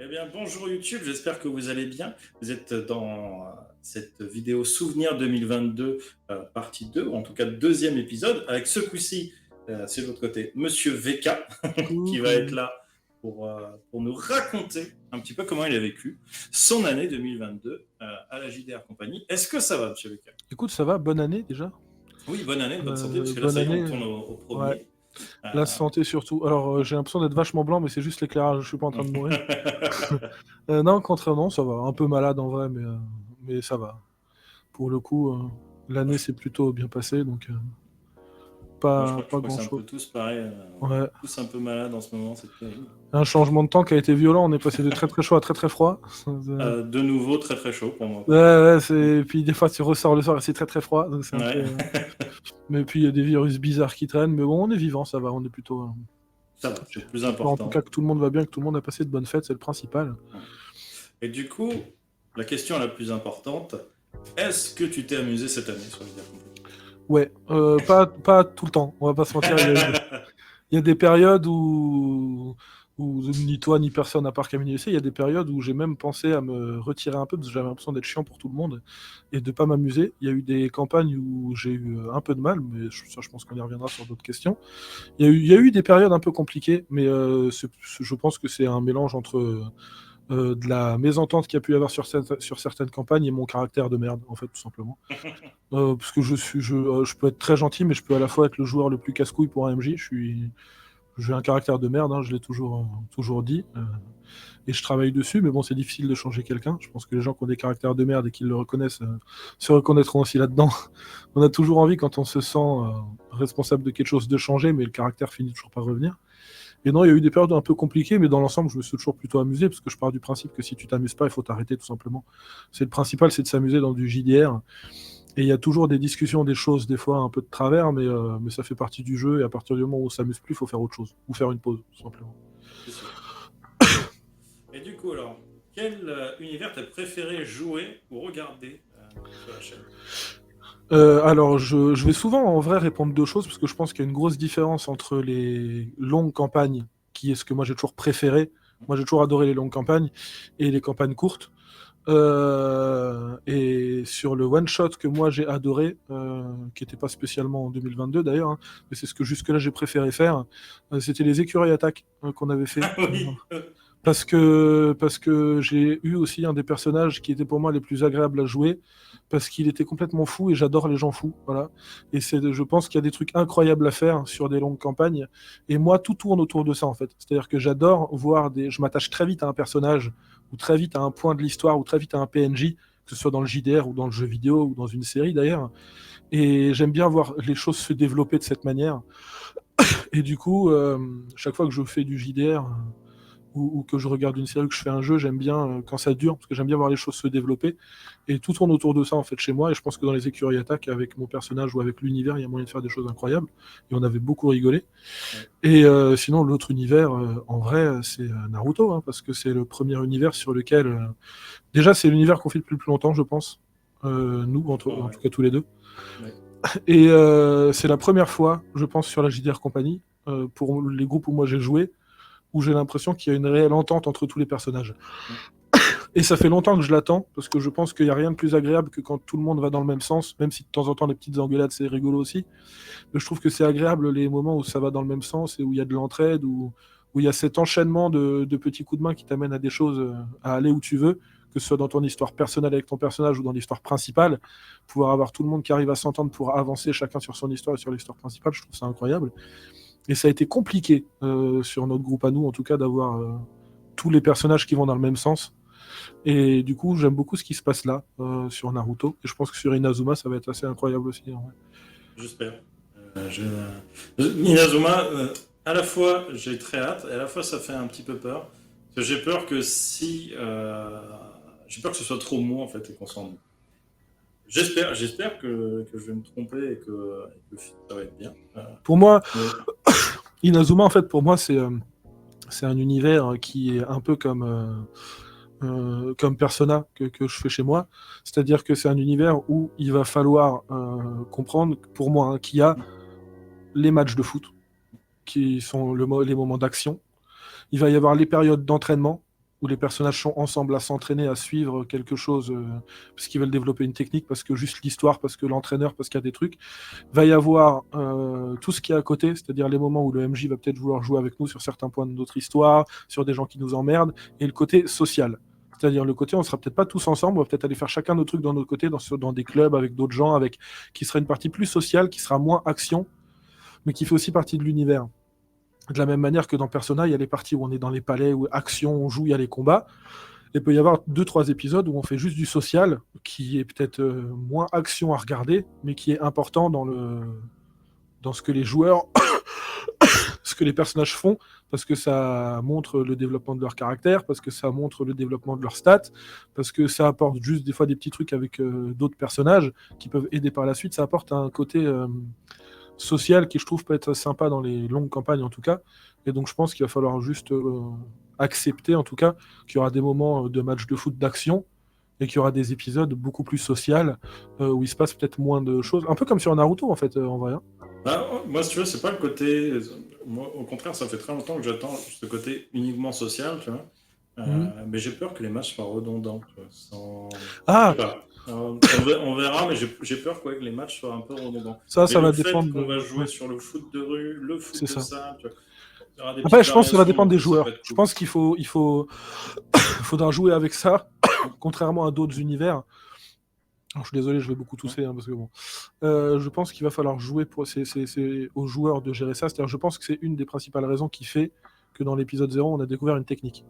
Eh bien, bonjour YouTube, j'espère que vous allez bien. Vous êtes dans cette vidéo Souvenir 2022, partie 2, ou en tout cas deuxième épisode, avec ce coup-ci, c'est de l'autre côté, Monsieur VK, qui va être Coucou. là pour nous raconter un petit peu comment il a vécu son année 2022 à la JDR Compagnie. Est-ce que ça va, Monsieur VK? Écoute, ça va? Bonne année déjà? Oui, bonne année, bonne santé, parce que là, Bonne ça y est, on année. tourne au Ouais, premier. la Euh, santé surtout. Alors, j'ai l'impression d'être vachement blanc, mais c'est juste l'éclairage, je suis pas en train de mourir. Non, contrairement, ça va. Un peu malade en vrai, mais ça va. Pour le coup, l'année s'est plutôt bien passée, donc Moi, pas je crois que c'est un grand-chose. peu tous pareil. On est Ouais. tous un peu malades en ce moment, c'est terrible. Un changement de temps qui a été violent, on est passé de très très chaud à très très froid. De nouveau, très très chaud pour moi. Ouais, ouais, c'est... Puis des fois tu ressors le soir et c'est très très froid, donc c'est un peu... Ouais. Mais puis il y a des virus bizarres qui traînent, mais bon, on est vivant, ça va, on est plutôt... Ça va, c'est le plus J'espère en tout cas important. que tout le monde va bien, que tout le monde a passé de bonnes fêtes, c'est le principal. Et du coup, la question la plus importante, est-ce que tu t'es amusé cette année sur les Ouais, pas tout le temps, on va pas se mentir, il y a des périodes où ni toi ni personne à part Camille il y a des périodes où j'ai même pensé à me retirer un peu parce que j'avais l'impression d'être chiant pour tout le monde et de pas m'amuser. Il y a eu des campagnes où j'ai eu un peu de mal, mais ça je pense qu'on y reviendra sur d'autres questions. Il y a eu des périodes un peu compliquées, mais je pense que c'est un mélange entre de la mésentente qu'il y a pu y avoir sur certaines campagnes et mon caractère de merde, en fait, tout simplement. Parce que je peux être très gentil, mais je peux à la fois être le joueur le plus casse-couille pour un MJ. J'ai un caractère de merde, hein, je l'ai toujours dit, et je travaille dessus, mais bon, c'est difficile de changer quelqu'un. Je pense que les gens qui ont des caractères de merde et qui le reconnaissent se reconnaîtront aussi là-dedans. On a toujours envie, quand on se sent responsable de quelque chose, de changer, mais le caractère finit toujours par revenir. Et non, il y a eu des périodes un peu compliquées, mais dans l'ensemble, je me suis toujours plutôt amusé, parce que je pars du principe que si tu t'amuses pas, il faut t'arrêter tout simplement. C'est le principal, c'est de s'amuser dans du JDR. Et il y a toujours des discussions, des choses, des fois un peu de travers, mais ça fait partie du jeu, et à partir du moment où on s'amuse plus, il faut faire autre chose, ou faire une pause, tout simplement. C'est sûr. Et du coup, alors, quel univers t'as préféré jouer ou regarder sur la chaîne? Alors, je vais souvent en vrai répondre deux choses, parce que je pense qu'il y a une grosse différence entre les longues campagnes, qui est ce que moi j'ai toujours préféré. Moi j'ai toujours adoré les longues campagnes, et les campagnes courtes. Et sur le one shot que moi j'ai adoré, qui n'était pas spécialement en 2022 d'ailleurs, hein, mais c'est ce que jusque-là j'ai préféré faire, c'était les écureuils attaques qu'on avait fait. Ah oui. Parce que j'ai eu aussi un des personnages qui était pour moi les plus agréables à jouer, parce qu'il était complètement fou et j'adore les gens fous, voilà. Et je pense qu'il y a des trucs incroyables à faire sur des longues campagnes. Et moi, tout tourne autour de ça en fait. C'est-à-dire que j'adore voir je m'attache très vite à un personnage, ou très vite à un point de l'histoire, ou très vite à un PNJ, que ce soit dans le JDR ou dans le jeu vidéo ou dans une série d'ailleurs. Et j'aime bien voir les choses se développer de cette manière. Et du coup, chaque fois que je fais du JDR, ou que je regarde une série ou que je fais un jeu, j'aime bien quand ça dure, parce que j'aime bien voir les choses se développer. Et tout tourne autour de ça, en fait, chez moi. Et je pense que dans les écuries attaques, avec mon personnage ou avec l'univers, il y a moyen de faire des choses incroyables. Et on avait beaucoup rigolé. Ouais. Et sinon, l'autre univers, en vrai, c'est Naruto, hein, parce que c'est le premier univers sur lequel... déjà, c'est l'univers qu'on fait depuis le plus longtemps, je pense. Nous, Je crois, en ouais. tout cas tous les deux. Ouais. Et c'est la première fois, je pense, sur la JDR Company, pour les groupes où moi j'ai joué, où j'ai l'impression qu'il y a une réelle entente entre tous les personnages. Et ça fait longtemps que je l'attends, parce que je pense qu'il n'y a rien de plus agréable que quand tout le monde va dans le même sens, même si de temps en temps les petites engueulades c'est rigolo aussi. Mais je trouve que c'est agréable les moments où ça va dans le même sens et où il y a de l'entraide, où il y a cet enchaînement de petits coups de main qui t'amènent à des choses, à aller où tu veux, que ce soit dans ton histoire personnelle avec ton personnage ou dans l'histoire principale. Pouvoir avoir tout le monde qui arrive à s'entendre pour avancer chacun sur son histoire et sur l'histoire principale, je trouve ça incroyable. Et ça a été compliqué sur notre groupe à nous, en tout cas, d'avoir tous les personnages qui vont dans le même sens. Et du coup, j'aime beaucoup ce qui se passe là, sur Naruto. Et je pense que sur Inazuma, ça va être assez incroyable aussi. En vrai. J'espère. Inazuma, à la fois j'ai très hâte, et à la fois ça fait un petit peu peur. Parce que j'ai peur que si. J'ai peur que ce soit trop mou en fait et qu'on s'en. J'espère que je vais me tromper et que ça va être bien. Pour moi, Mais Inazuma, en fait, pour moi, c'est un univers qui est un peu comme Persona que je fais chez moi. C'est-à-dire que c'est un univers où il va falloir comprendre, pour moi, hein, qu'il y a les matchs de foot, qui sont les moments d'action. Il va y avoir les périodes d'entraînement, où les personnages sont ensemble à s'entraîner, à suivre quelque chose, parce qu'ils veulent développer une technique, parce que juste l'histoire, parce que l'entraîneur, parce qu'il y a des trucs. Va y avoir tout ce qui est à côté, c'est-à-dire les moments où le MJ va peut-être vouloir jouer avec nous sur certains points de notre histoire, sur des gens qui nous emmerdent, et le côté social. C'est-à-dire le côté, on sera peut-être pas tous ensemble, on va peut-être aller faire chacun nos trucs dans notre côté, dans des clubs, avec d'autres gens, qui sera une partie plus sociale, qui sera moins action, mais qui fait aussi partie de l'univers. De la même manière que dans Persona, il y a les parties où on est dans les palais, où action, on joue, il y a les combats. Et il peut y avoir 2-3 épisodes où on fait juste du social, qui est peut-être moins action à regarder, mais qui est important dans ce que les joueurs, ce que les personnages font, parce que ça montre le développement de leur caractère, parce que ça montre le développement de leurs stats, parce que ça apporte juste des fois des petits trucs avec d'autres personnages qui peuvent aider par la suite. Ça apporte un côté social qui, je trouve, peut être sympa dans les longues campagnes en tout cas. Et donc je pense qu'il va falloir juste accepter en tout cas qu'il y aura des moments de matchs de foot d'action et qu'il y aura des épisodes beaucoup plus sociaux où il se passe peut-être moins de choses. Un peu comme sur Naruto en fait, en vrai. Hein. Bah, moi, si tu veux, c'est pas le côté. Moi, au contraire, ça fait très longtemps que j'attends ce côté uniquement social, tu vois. Mais j'ai peur que les matchs soient redondants, tu vois, Je Ah, sais pas. On verra, mais j'ai peur quoi, que les matchs soient un peu redondants. ça Mais le va fait dépendre qu'on va de... jouer ouais, sur le foot de rue, le foot c'est de ça. salle, tu vois, il y aura des Après, petites je pense que ça va variations, dépendre des donc ça peut joueurs. être Je cool. pense faudra jouer avec ça, contrairement à d'autres univers. Alors, je suis désolé, je vais beaucoup tousser, hein, parce que bon. Je pense qu'il va falloir jouer c'est aux joueurs de gérer ça. C'est-à-dire, je pense que c'est une des principales raisons qui fait que dans l'épisode 0, on a découvert une technique.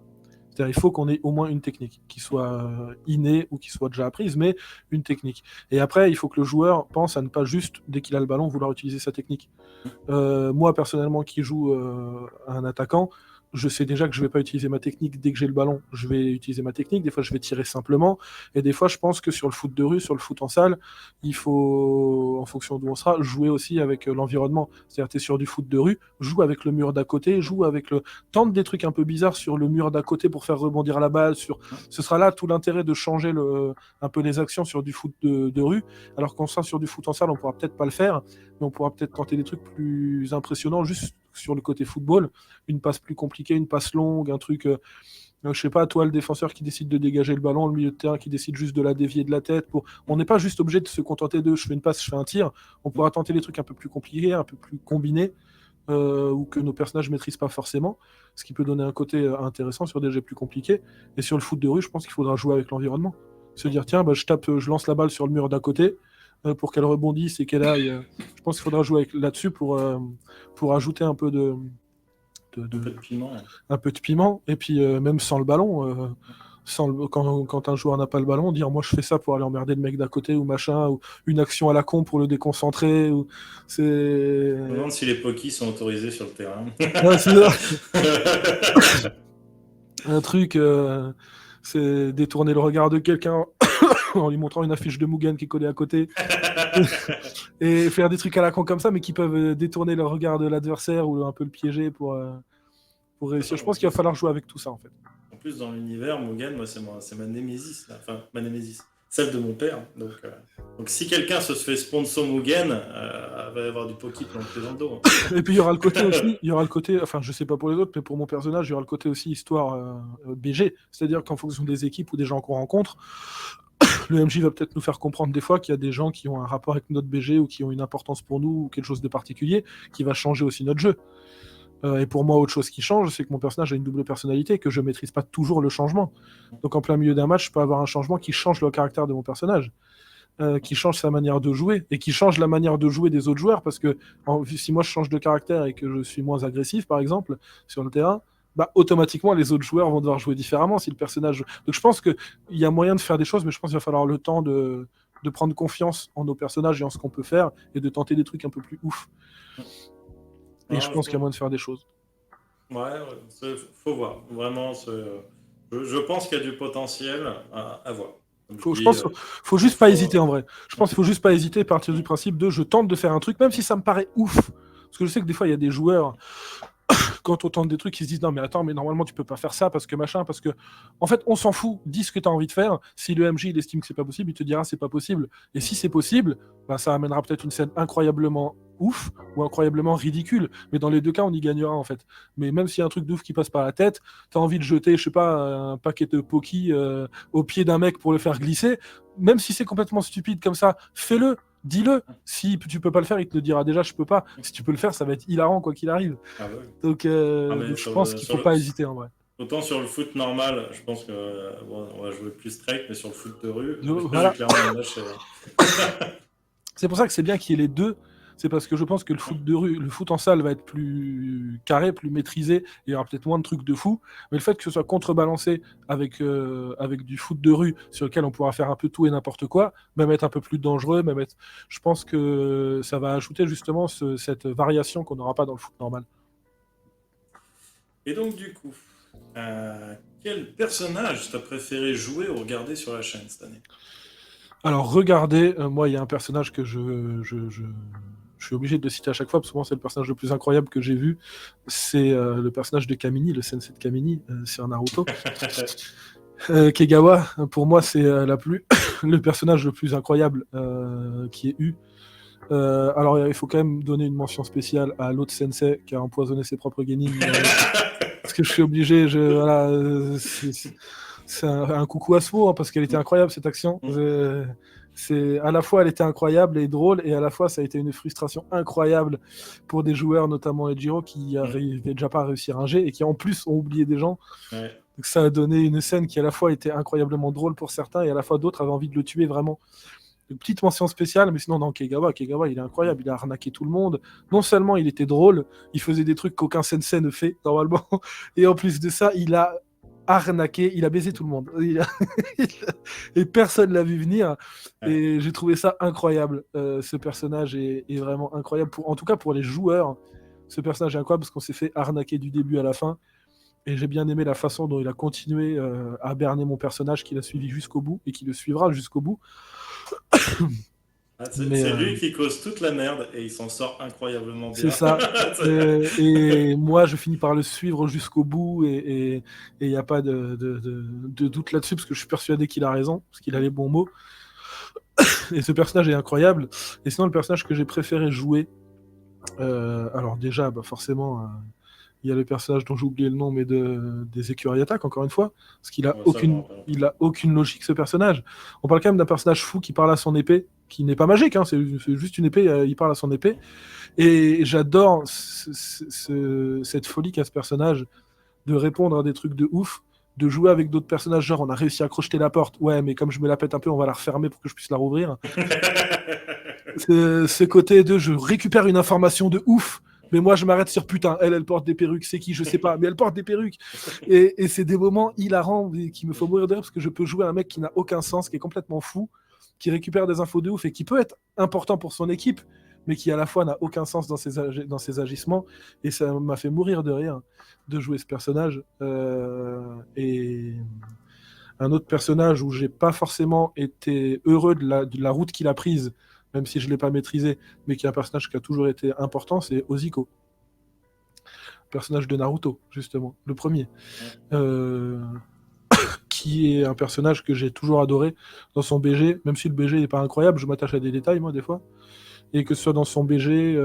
C'est-à-dire, il faut qu'on ait au moins une technique, qui soit innée ou qui soit déjà apprise, mais une technique. Et après, il faut que le joueur pense à ne pas juste, dès qu'il a le ballon, vouloir utiliser sa technique. Moi, personnellement, qui joue un attaquant, je sais déjà que je ne vais pas utiliser ma technique dès que j'ai le ballon. Je vais utiliser ma technique. Des fois, je vais tirer simplement. Et des fois, je pense que sur le foot de rue, sur le foot en salle, il faut, en fonction d'où on sera, jouer aussi avec l'environnement. C'est-à-dire, tu es sur du foot de rue, joue avec le mur d'à côté, joue avec le. Tente des trucs un peu bizarres sur le mur d'à côté pour faire rebondir la balle. Ce sera là tout l'intérêt de changer un peu les actions sur du foot de rue. Alors qu'on sera sur du foot en salle, on pourra peut-être pas le faire, mais on pourra peut-être tenter des trucs plus impressionnants juste sur le côté football. Une passe plus compliquée, une passe longue, un truc, je sais pas, toi le défenseur qui décide de dégager le ballon, le milieu de terrain qui décide juste de la dévier de la tête. On n'est pas juste obligé de se contenter de je fais une passe, je fais un tir. On pourra tenter des trucs un peu plus compliqués, un peu plus combinés, ou que nos personnages maîtrisent pas forcément, ce qui peut donner un côté intéressant sur des jeux plus compliqués. Et sur le foot de rue, je pense qu'il faudra jouer avec l'environnement. Se dire tiens, bah, je lance la balle sur le mur d'à côté, pour qu'elle rebondisse et qu'elle aille. Je pense qu'il faudra jouer là-dessus pour ajouter un peu Un peu de piment. un peu de piment. Et puis même sans le ballon, quand un joueur n'a pas le ballon, dire moi je fais ça pour aller emmerder le mec d'à côté ou machin, ou une action à la con pour le déconcentrer. Je me C'est demande si les pokis sont autorisés sur le terrain. ouais, c'est ça. Un truc, c'est détourner le regard de quelqu'un en lui montrant une affiche de Mugen qui est collée à côté. Et faire des trucs à la con comme ça, mais qui peuvent détourner le regard de l'adversaire ou un peu le piéger pour réussir. Je pense qu'il va falloir jouer avec tout ça, en fait. En plus, dans l'univers, Mugen, moi, c'est ma némésis. Là. Enfin, ma némésis. Celle de mon père. Donc si quelqu'un se fait sponsor Mugen, va y avoir du poki planté dans le dos. Hein. Et puis il y aura le côté aussi, enfin je sais pas pour les autres, mais pour mon personnage, il y aura le côté aussi histoire BG. C'est-à-dire qu'en fonction des équipes ou des gens qu'on rencontre, le MJ va peut-être nous faire comprendre des fois qu'il y a des gens qui ont un rapport avec notre BG ou qui ont une importance pour nous ou quelque chose de particulier qui va changer aussi notre jeu. Et pour moi, autre chose qui change, c'est que mon personnage a une double personnalité, que je maîtrise pas toujours le changement. Donc en plein milieu d'un match, je peux avoir un changement qui change le caractère de mon personnage, qui change sa manière de jouer, et qui change la manière de jouer des autres joueurs, parce que si moi je change de caractère et que je suis moins agressif, par exemple, sur le terrain, bah, automatiquement les autres joueurs vont devoir jouer différemment si le personnage... Donc je pense qu'il y a moyen de faire des choses, mais je pense qu'il va falloir le temps de prendre confiance en nos personnages et en ce qu'on peut faire, et de tenter des trucs un peu plus ouf. Et je pense qu'il y a moyen de faire des choses. Ouais, faut voir. Vraiment, je pense qu'il y a du potentiel à voir. Je pense qu'il faut juste pas hésiter en vrai. Je pense qu'il faut juste pas hésiter à partir du principe de je tente de faire un truc, même si ça me paraît ouf. Parce que je sais que des fois, il y a des joueurs, quand on tente des trucs, ils se disent non, mais attends, mais normalement, tu peux pas faire ça parce que machin, parce que. En fait, on s'en fout. Dis ce que tu as envie de faire. Si le MJ il estime que c'est pas possible, il te dira c'est pas possible. Et si c'est possible, bah, ça amènera peut-être une scène incroyablement ouf ou incroyablement ridicule. Mais dans les deux cas, on y gagnera en fait. Mais même s'il y a un truc de ouf qui passe par la tête, t'as envie de jeter, je sais pas, un paquet de Pocky au pied d'un mec pour le faire glisser, même si c'est complètement stupide comme ça, fais-le. Dis-le. Si tu peux pas le faire, il te le dira déjà, je peux pas. Si tu peux le faire, ça va être hilarant quoi qu'il arrive. Ah ouais. Donc, Mais je pense qu'il faut pas hésiter en vrai. Autant sur le foot normal, je pense que bon, on va jouer plus straight, mais sur le foot de rue, je vais Voilà. clairement me lâcher. C'est pour ça que c'est bien qu'il y ait les deux. C'est parce que je pense que le foot de rue, le foot en salle va être plus carré, plus maîtrisé, et il y aura peut-être moins de trucs de fou. Mais le fait que ce soit contrebalancé avec du foot de rue sur lequel on pourra faire un peu tout et n'importe quoi, même être un peu plus dangereux, je pense que ça va ajouter justement cette variation qu'on n'aura pas dans le foot normal. Et donc du coup, quel personnage t'as préféré jouer ou regarder sur la chaîne cette année? Alors regardez, moi il y a un personnage que je suis obligé de le citer à chaque fois, parce que moi c'est le personnage le plus incroyable que j'ai vu. C'est le personnage de Kamini, le sensei de Kamini, sur Naruto. Kegawa, pour moi c'est le personnage le plus incroyable qui ait eu. Alors il faut quand même donner une mention spéciale à l'autre sensei qui a empoisonné ses propres genin. Parce que je suis obligé, voilà, c'est un coucou à Smo, hein, parce qu'elle était incroyable cette action. À la fois elle était incroyable et drôle, et à la fois ça a été une frustration incroyable pour des joueurs, notamment Ejiro, qui n'arrivaient déjà pas à réussir un jet et qui en plus ont oublié des gens. Ouais. Donc ça a donné une scène qui à la fois était incroyablement drôle pour certains, et à la fois d'autres avaient envie de le tuer vraiment. Une petite mention spéciale, mais sinon dans Kegawa, il est incroyable, il a arnaqué tout le monde. Non seulement il était drôle, il faisait des trucs qu'aucun sensei ne fait normalement, et en plus de ça, il a arnaqué, il a baisé tout le monde. Et personne l'a vu venir. Ouais. Et j'ai trouvé ça incroyable. Ce personnage est vraiment incroyable. En tout cas pour les joueurs, ce personnage est incroyable parce qu'on s'est fait arnaquer du début à la fin. Et j'ai bien aimé la façon dont il a continué à berner mon personnage, qu'il a suivi jusqu'au bout et qui le suivra jusqu'au bout. C'est lui qui cause toute la merde et il s'en sort incroyablement bien. C'est ça. Et moi, je finis par le suivre jusqu'au bout et il n'y a pas de doute là-dessus parce que je suis persuadé qu'il a raison, parce qu'il a les bons mots. Et ce personnage est incroyable. Et sinon, le personnage que j'ai préféré jouer, alors déjà, forcément, il y a le personnage dont j'ai oublié le nom, mais des écureuils attaques, encore une fois, parce qu'il a aucune logique, ce personnage. On parle quand même d'un personnage fou qui parle à son épée, qui n'est pas magique, hein, c'est juste une épée, il parle à son épée. Et j'adore cette folie qu'a ce personnage de répondre à des trucs de ouf, de jouer avec d'autres personnages, genre on a réussi à crocheter la porte, ouais, mais comme je me la pète un peu, on va la refermer pour que je puisse la rouvrir. Ce côté de je récupère une information de ouf, mais moi je m'arrête sur putain, elle porte des perruques, c'est qui, je sais pas, mais elle porte des perruques. Et c'est des moments hilarants qui me font mourir de rire parce que je peux jouer un mec qui n'a aucun sens, qui est complètement fou, qui récupère des infos de ouf et qui peut être important pour son équipe, mais qui à la fois n'a aucun sens dans ses agissements. Et ça m'a fait mourir de rire de jouer ce personnage. Et un autre personnage où j'ai pas forcément été heureux de la route qu'il a prise, même si je ne l'ai pas maîtrisé, mais qui est un personnage qui a toujours été important, c'est Oziko. Personnage de Naruto, justement, le premier. Qui est un personnage que j'ai toujours adoré dans son BG, même si le BG n'est pas incroyable, je m'attache à des détails, moi, des fois. Et que ce soit dans son BG,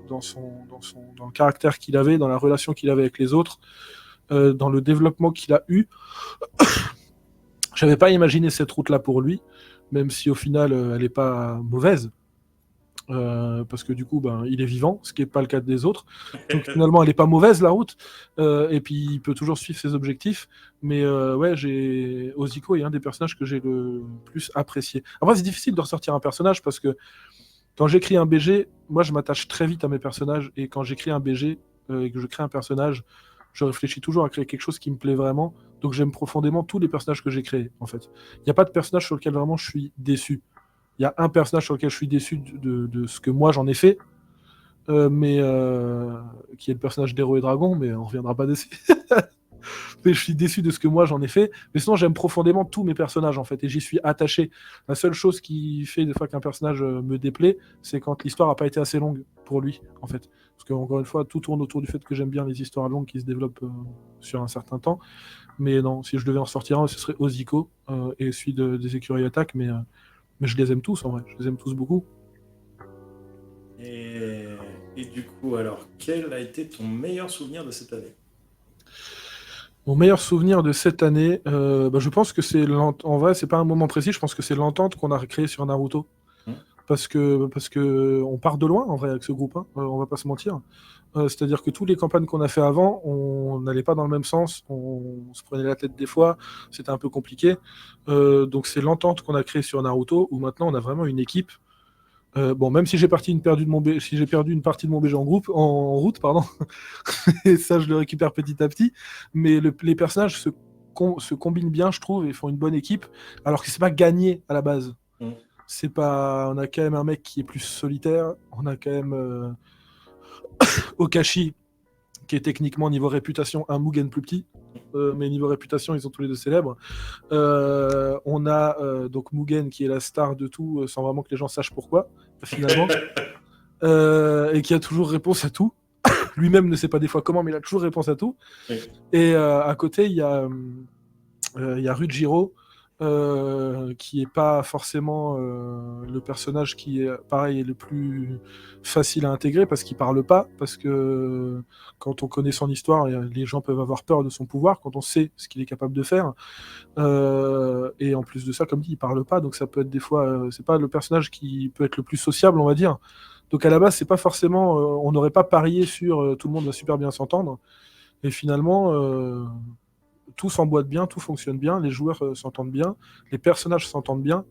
dans le caractère qu'il avait, dans la relation qu'il avait avec les autres, dans le développement qu'il a eu, j'avais pas imaginé cette route-là pour lui, même si au final elle n'est pas mauvaise, parce que du coup il est vivant, ce qui n'est pas le cas des autres, donc finalement elle n'est pas mauvaise la route, et puis il peut toujours suivre ses objectifs, mais ouais, Oziko est un des personnages que j'ai le plus apprécié. Après c'est difficile de ressortir un personnage parce que quand j'écris un BG, moi je m'attache très vite à mes personnages, et quand j'écris un BG et que je crée un personnage, je réfléchis toujours à créer quelque chose qui me plaît vraiment, donc j'aime profondément tous les personnages que j'ai créés, en fait. Il n'y a pas de personnage sur lequel vraiment je suis déçu. Il y a un personnage sur lequel je suis déçu de ce que moi j'en ai fait, mais qui est le personnage d'Héros et Dragon, mais on ne reviendra pas dessus. Mais je suis déçu de ce que moi j'en ai fait. Mais sinon, j'aime profondément tous mes personnages, en fait, et j'y suis attaché. La seule chose qui fait des fois qu'un personnage me déplaît, c'est quand l'histoire n'a pas été assez longue pour lui, en fait. Parce que, encore une fois, tout tourne autour du fait que j'aime bien les histoires longues qui se développent sur un certain temps. Mais non, si je devais en sortir un, ce serait Oziko et celui des écureuils attaques, mais je les aime tous, en vrai. Je les aime tous beaucoup. Et, et du coup, alors, quel a été ton meilleur souvenir de cette année? Mon meilleur souvenir de cette année, je pense que en vrai, c'est pas un moment précis, je pense que c'est l'entente qu'on a créée sur Naruto. Hmm. Parce que on part de loin en vrai avec ce groupe, hein, on va pas se mentir. C'est-à-dire que toutes les campagnes qu'on a fait avant, on n'allait pas dans le même sens, on se prenait la tête des fois, c'était un peu compliqué. Donc c'est l'entente qu'on a créée sur Naruto, où maintenant on a vraiment une équipe. Bon, même si si j'ai perdu une partie de mon BG en route, pardon, et ça je le récupère petit à petit, mais les personnages se combinent bien, je trouve, et font une bonne équipe, alors que c'est pas gagné à la base. Hmm. C'est pas, on a quand même un mec qui est plus solitaire, on a quand même Okashi qui est techniquement niveau réputation un Mugen plus petit. Mais niveau réputation, ils sont tous les deux célèbres. On a donc Mugen qui est la star de tout, sans vraiment que les gens sachent pourquoi, finalement, et qui a toujours réponse à tout. Lui-même ne sait pas des fois comment, mais il a toujours réponse à tout. Oui. Et à côté, il y a Rujiro, qui est pas forcément le personnage qui est pareil est le plus facile à intégrer parce qu'il parle pas, parce que quand on connaît son histoire, les gens peuvent avoir peur de son pouvoir quand on sait ce qu'il est capable de faire. Et en plus de ça, comme dit, il parle pas, donc ça peut être des fois, c'est pas le personnage qui peut être le plus sociable, on va dire. Donc à la base, c'est pas forcément, on n'aurait pas parié sur tout le monde va super bien s'entendre. Et finalement, tout s'emboîte bien, tout fonctionne bien, les joueurs s'entendent bien, les personnages s'entendent bien,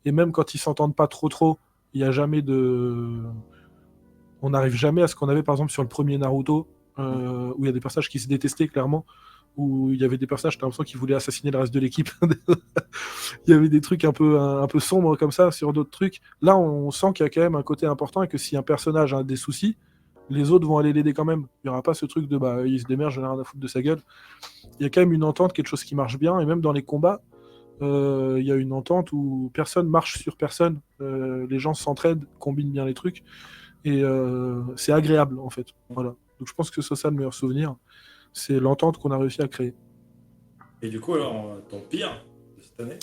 et même quand ils s'entendent pas trop, il y a jamais de, on n'arrive jamais à ce qu'on avait par exemple sur le premier Naruto, où il y a des personnages qui se détestaient clairement, où il y avait des personnages, t'as l'impression qu'ils voulaient assassiner le reste de l'équipe. Il y avait des trucs un peu sombres comme ça sur d'autres trucs. Là, on sent qu'il y a quand même un côté important et que si un personnage a des soucis, les autres vont aller l'aider quand même. Il n'y aura pas ce truc de bah il se démerde, j'en ai rien à foutre de sa gueule. Il y a quand même une entente, quelque chose qui marche bien, et même dans les combats, il y a une entente où personne marche sur personne. Les gens s'entraident, combinent bien les trucs, et c'est agréable en fait. Voilà. Donc je pense que c'est ça le meilleur souvenir, c'est l'entente qu'on a réussi à créer. Et du coup, alors, ton pire de cette année?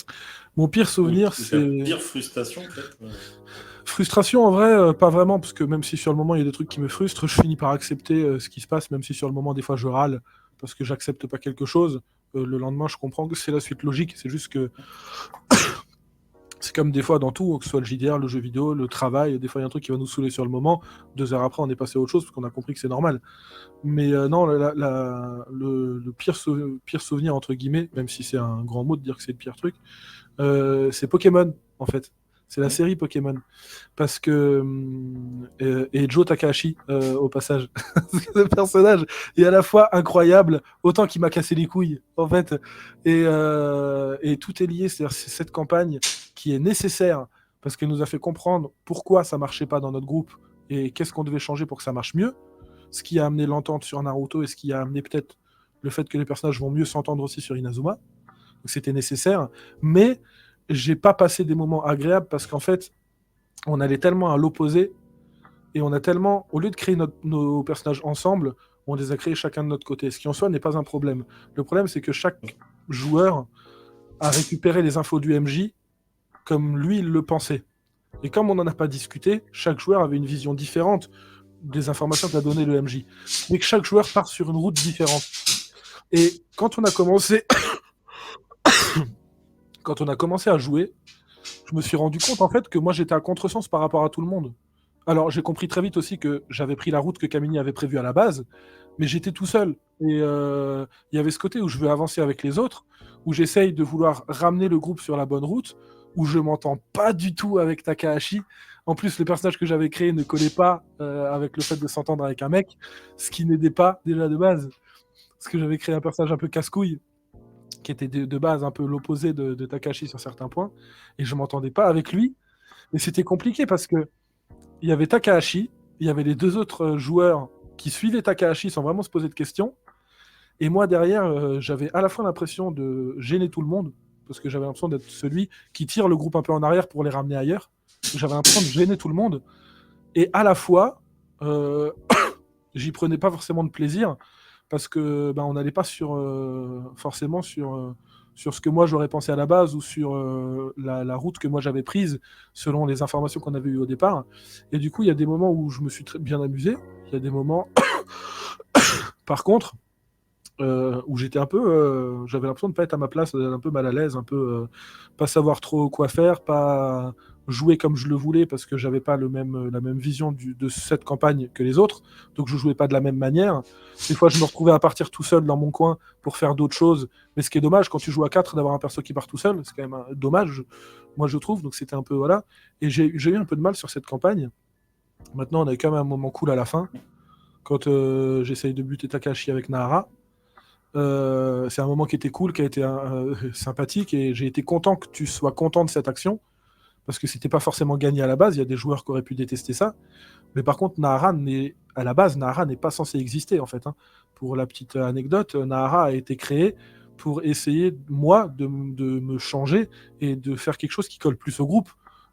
Mon pire souvenir, Ou ta c'est pire frustration, peut-être? frustration en vrai, pas vraiment, parce que même si sur le moment il y a des trucs qui me frustrent, je finis par accepter ce qui se passe, même si sur le moment des fois je râle parce que j'accepte pas quelque chose. Le lendemain, je comprends que c'est la suite logique. C'est juste que c'est comme des fois dans tout, que ce soit le JDR, le jeu vidéo, le travail, des fois il y a un truc qui va nous saouler sur le moment. 2 heures après, on est passé à autre chose parce qu'on a compris que c'est normal. Mais non, le pire souvenir, entre guillemets, même si c'est un grand mot de dire que c'est le pire truc, c'est Pokémon, en fait. C'est la Hmm. série Pokémon. Parce que. Et Joe Takahashi, au passage. Parce que le personnage est à la fois incroyable, autant qu'il m'a cassé les couilles, en fait. Et tout est lié. C'est-à-dire, c'est cette campagne qui est nécessaire parce qu'elle nous a fait comprendre pourquoi ça marchait pas dans notre groupe et qu'est-ce qu'on devait changer pour que ça marche mieux. Ce qui a amené l'entente sur Naruto et ce qui a amené peut-être le fait que les personnages vont mieux s'entendre aussi sur Inazuma. Donc c'était nécessaire. Mais j'ai pas passé des moments agréables parce qu'en fait, on allait tellement à l'opposé et on a tellement, au lieu de créer nos personnages ensemble, on les a créés chacun de notre côté, ce qui en soi n'est pas un problème. Le problème, c'est que chaque joueur a récupéré les infos du MJ comme lui il le pensait. Et comme on n'en a pas discuté, chaque joueur avait une vision différente des informations qu'a donné le MJ. Mais que chaque joueur part sur une route différente. Et quand on a commencé, quand on a commencé à jouer, je me suis rendu compte en fait que moi j'étais à contresens par rapport à tout le monde. Alors j'ai compris très vite aussi que j'avais pris la route que Camini avait prévue à la base, mais j'étais tout seul. Et il y avait ce côté où je veux avancer avec les autres, où j'essaye de vouloir ramener le groupe sur la bonne route, où je m'entends pas du tout avec Takahashi. En plus, le personnage que j'avais créé ne collait pas avec le fait de s'entendre avec un mec, ce qui n'aidait pas déjà de base. Parce que j'avais créé un personnage un peu casse-couille, qui était de base un peu l'opposé de Takahashi sur certains points, et je m'entendais pas avec lui. Et c'était compliqué parce que il y avait Takahashi, il y avait les 2 autres joueurs qui suivaient Takahashi sans vraiment se poser de questions. Et moi, derrière, j'avais à la fois l'impression de gêner tout le monde, parce que j'avais l'impression d'être celui qui tire le groupe un peu en arrière pour les ramener ailleurs. J'avais l'impression de gêner tout le monde. Et à la fois, euh, j'y prenais pas forcément de plaisir, parce que on n'allait pas forcément sur ce que moi j'aurais pensé à la base ou sur la route que moi j'avais prise selon les informations qu'on avait eues au départ. Et du coup, il y a des moments où je me suis très bien amusé. Il y a des moments, par contre, où j'étais un peu, j'avais l'impression de pas être à ma place, un peu mal à l'aise, un peu pas savoir trop quoi faire, pas jouer comme je le voulais parce que j'avais pas la même vision de cette campagne que les autres, donc je jouais pas de la même manière. Des fois, je me retrouvais à partir tout seul dans mon coin pour faire d'autres choses, mais ce qui est dommage quand tu joues à 4 d'avoir un perso qui part tout seul, c'est quand même dommage, moi je trouve, donc c'était un peu voilà. Et j'ai eu un peu de mal sur cette campagne. Maintenant, on a eu quand même un moment cool à la fin, quand j'essaye de buter Takashi avec Nahara. C'est un moment qui était cool, qui a été sympathique, et j'ai été content que tu sois content de cette action, parce que c'était pas forcément gagné à la base, il y a des joueurs qui auraient pu détester ça, mais par contre, à la base, Nahara n'est pas censé exister, en fait. Hein. Pour la petite anecdote, Nahara a été créé pour essayer, moi, de me changer et de faire quelque chose qui colle plus au groupe.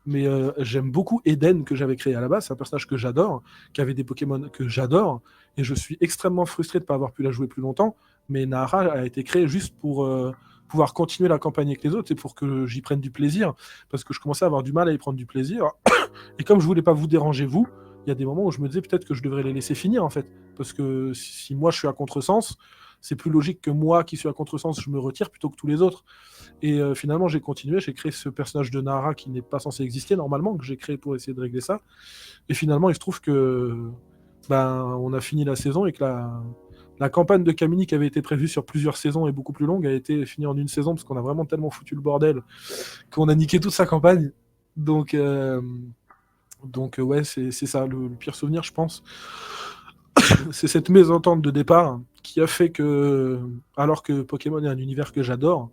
Mais j'aime beaucoup Eden que j'avais créé à la base, c'est un personnage que j'adore, qui avait des Pokémon que j'adore, et je suis extrêmement frustré de ne pas avoir pu la jouer plus longtemps, mais Nahara a été créé juste pour pouvoir continuer la campagne avec les autres, et pour que j'y prenne du plaisir, parce que je commençais à avoir du mal à y prendre du plaisir, et comme je voulais pas vous déranger vous, il y a des moments où je me disais peut-être que je devrais les laisser finir en fait. Parce que si moi je suis à contresens, c'est plus logique que moi qui suis à contresens, je me retire plutôt que tous les autres. Et finalement, j'ai continué, j'ai créé ce personnage de Nara qui n'est pas censé exister normalement, que j'ai créé pour essayer de régler ça. Et finalement, il se trouve que on a fini la saison et que la campagne de Kamini qui avait été prévue sur plusieurs saisons et beaucoup plus longue a été finie en une saison parce qu'on a vraiment tellement foutu le bordel qu'on a niqué toute sa campagne. Donc, ouais, c'est ça, le pire souvenir, je pense. C'est cette mésentente de départ qui a fait que, alors que Pokémon est un univers que j'adore,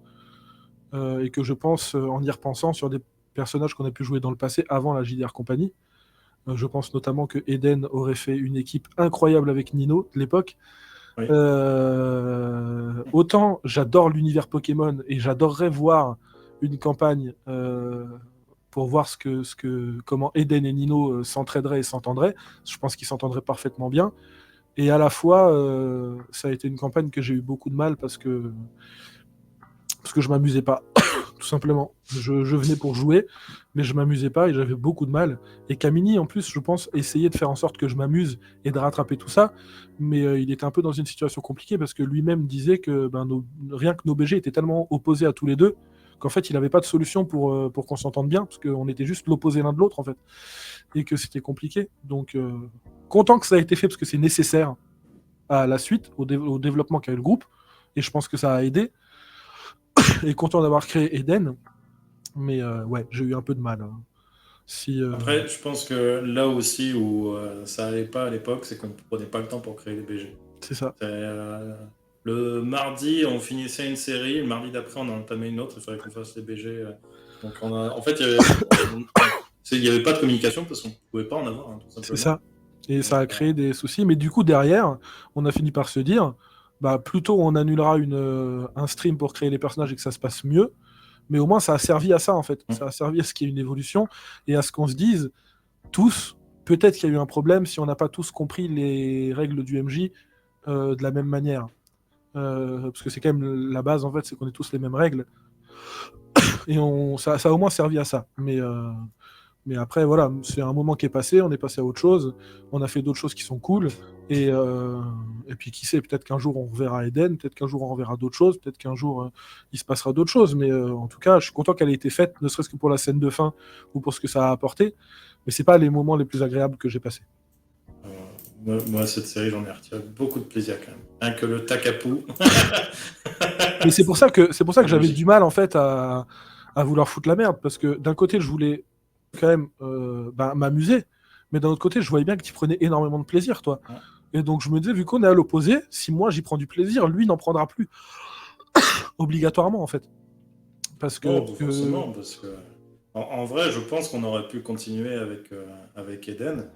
et que je pense, en y repensant, sur des personnages qu'on a pu jouer dans le passé avant la JDR Company, je pense notamment que Eden aurait fait une équipe incroyable avec Nino de l'époque. Oui. Autant j'adore l'univers Pokémon et j'adorerais voir une campagne pour voir comment Eden et Nino s'entraideraient et s'entendraient. Je pense qu'ils s'entendraient parfaitement bien. Et à la fois, ça a été une campagne que j'ai eu beaucoup de mal parce que je m'amusais pas, tout simplement. Je venais pour jouer, mais je m'amusais pas et j'avais beaucoup de mal. Et Kamini, en plus, je pense, essayait de faire en sorte que je m'amuse et de rattraper tout ça, mais il était un peu dans une situation compliquée parce que lui-même disait que rien que nos BG étaient tellement opposés à tous les deux qu'en fait, il n'avait pas de solution pour qu'on s'entende bien, parce qu'on était juste l'opposé l'un de l'autre, en fait, et que c'était compliqué. Donc, content que ça a été fait parce que c'est nécessaire à la suite, au développement qu'a eu le groupe, et je pense que ça a aidé, et content d'avoir créé Eden, mais ouais, j'ai eu un peu de mal. Hein. Après, je pense que là aussi où ça allait pas à l'époque, c'est qu'on ne prenait pas le temps pour créer les BG. C'est ça. Le mardi, on finissait une série, le mardi d'après, on en entamait une autre, il fallait qu'on fasse les BG. Donc en fait, il n'y avait pas de communication parce qu'on ne pouvait pas en avoir, hein, tout simplement. C'est ça. Et ça a créé des soucis. Mais du coup, derrière, on a fini par se dire, plutôt on annulera un stream pour créer les personnages et que ça se passe mieux. Mais au moins, ça a servi à ça, en fait. Ça a servi à ce qu'il y ait une évolution et à ce qu'on se dise, tous, peut-être qu'il y a eu un problème si on n'a pas tous compris les règles du MJ de la même manière. Parce que c'est quand même la base, en fait, c'est qu'on ait tous les mêmes règles. Et ça a au moins servi à ça. Mais après, voilà, c'est un moment qui est passé, on est passé à autre chose, on a fait d'autres choses qui sont cool, et puis qui sait, peut-être qu'un jour on reverra Eden, peut-être qu'un jour on reverra d'autres choses, peut-être qu'un jour il se passera d'autres choses, mais en tout cas, je suis content qu'elle ait été faite, ne serait-ce que pour la scène de fin, ou pour ce que ça a apporté, mais c'est pas les moments les plus agréables que j'ai passés. Moi, cette série, j'en ai retiré beaucoup de plaisir quand même. Rien que le Takapou. Mais c'est pour ça que j'avais du mal, en fait, à vouloir foutre la merde, parce que d'un côté, je voulais quand même m'amuser, mais d'un autre côté, je voyais bien que tu prenais énormément de plaisir, toi. Ouais. Et donc, je me disais, vu qu'on est à l'opposé, si moi j'y prends du plaisir, lui n'en prendra plus. Obligatoirement, en fait. Parce que. Non, forcément, parce que. En vrai, je pense qu'on aurait pu continuer avec Eden.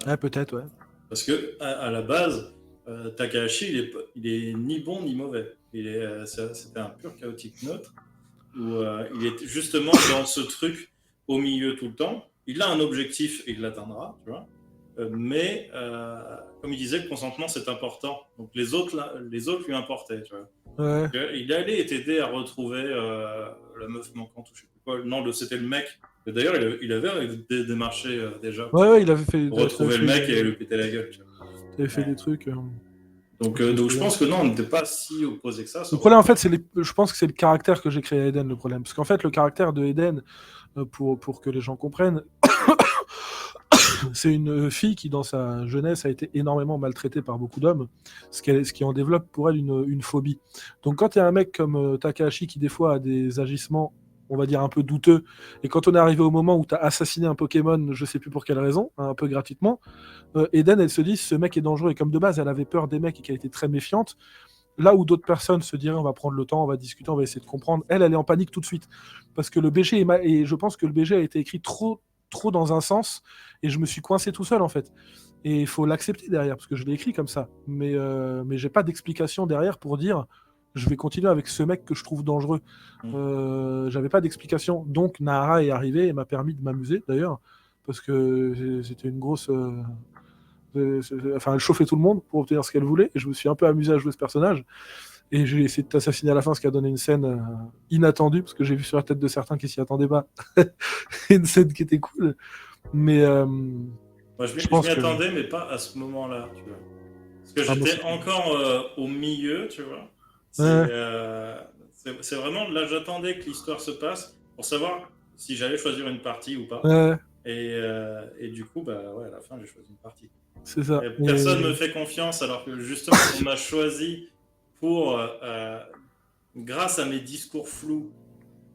Ouais, peut-être, ouais. Parce que à la base, Takahashi, il est ni bon ni mauvais. C'était un pur chaotique neutre où il est justement dans ce truc au milieu tout le temps. Il a un objectif et il l'atteindra, tu vois. mais comme il disait, le consentement c'est important. Donc les autres lui importaient. Tu vois. Ouais. Il allait t'aider à retrouver la meuf manquante ou je sais plus quoi. Non, c'était le mec. Et d'ailleurs, il avait démarché déjà Ouais, il avait fait, pour retrouver le mec et lui péter la gueule. Tu vois. il avait fait des trucs. Donc je me je souviens. pense que non, on n'était pas si opposés que ça. Le problème, en fait, je pense que c'est le caractère que j'ai créé à Eden, le problème. Parce qu'en fait, le caractère de Eden, pour que les gens comprennent, c'est une fille qui, dans sa jeunesse, a été énormément maltraitée par beaucoup d'hommes, ce qui en développe pour elle une phobie. Donc, quand il y a un mec comme Takahashi qui, des fois, a des agissements, on va dire, un peu douteux, et quand on est arrivé au moment où tu as assassiné un Pokémon, je sais plus pour quelle raison, hein, un peu gratuitement, Eden, elle se dit, ce mec est dangereux, et comme de base, elle avait peur des mecs et qu'elle était très méfiante, là où d'autres personnes se diraient, on va prendre le temps, on va discuter, on va essayer de comprendre, elle est en panique tout de suite. Parce que le BG est mal, et je pense que le BG a été écrit trop dans un sens, et je me suis coincé tout seul, en fait. Et il faut l'accepter derrière, parce que je l'ai écrit comme ça. Mais j'ai pas d'explication derrière pour dire, je vais continuer avec ce mec que je trouve dangereux. J'avais pas d'explication. Donc Nahara est arrivé et m'a permis de m'amuser, d'ailleurs, parce que c'était une grosse... Enfin, elle chauffait tout le monde pour obtenir ce qu'elle voulait, et je me suis un peu amusé à jouer ce personnage. Et j'ai essayé de t'assassiner à la fin, ce qui a donné une scène inattendue, parce que j'ai vu sur la tête de certains qui s'y attendaient pas. Une scène qui était cool. Mais moi, je pense m'y que... attendais, mais pas à ce moment-là, tu vois. Parce que j'étais encore au milieu, tu vois. C'est vraiment, là, j'attendais que l'histoire se passe pour savoir si j'allais choisir une partie ou pas. Et du coup, à la fin, j'ai choisi une partie. C'est ça. Personne ne me fait confiance, alors que justement, on m'a choisi pour, grâce à mes discours flous,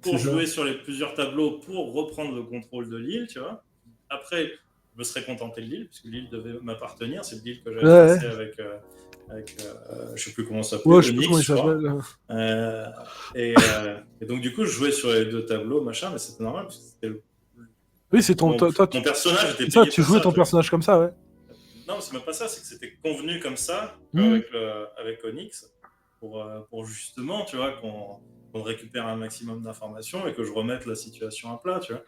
pour jouer sur les plusieurs tableaux, pour reprendre le contrôle de l'île, tu vois. Après, je me serais contenté de l'île, puisque l'île devait m'appartenir. C'est l'île que j'avais passée avec je sais plus comment ça s'appelle, Onyx, je crois. Et donc, du coup, je jouais sur les deux tableaux, machin, mais c'était normal, parce que c'était oui, c'est ton personnage était payé. Tu jouais ton personnage comme ça, ouais. Non, c'est même pas ça, c'est que c'était convenu comme ça avec Onyx pour justement, tu vois, qu'on récupère un maximum d'informations et que je remette la situation à plat, tu vois.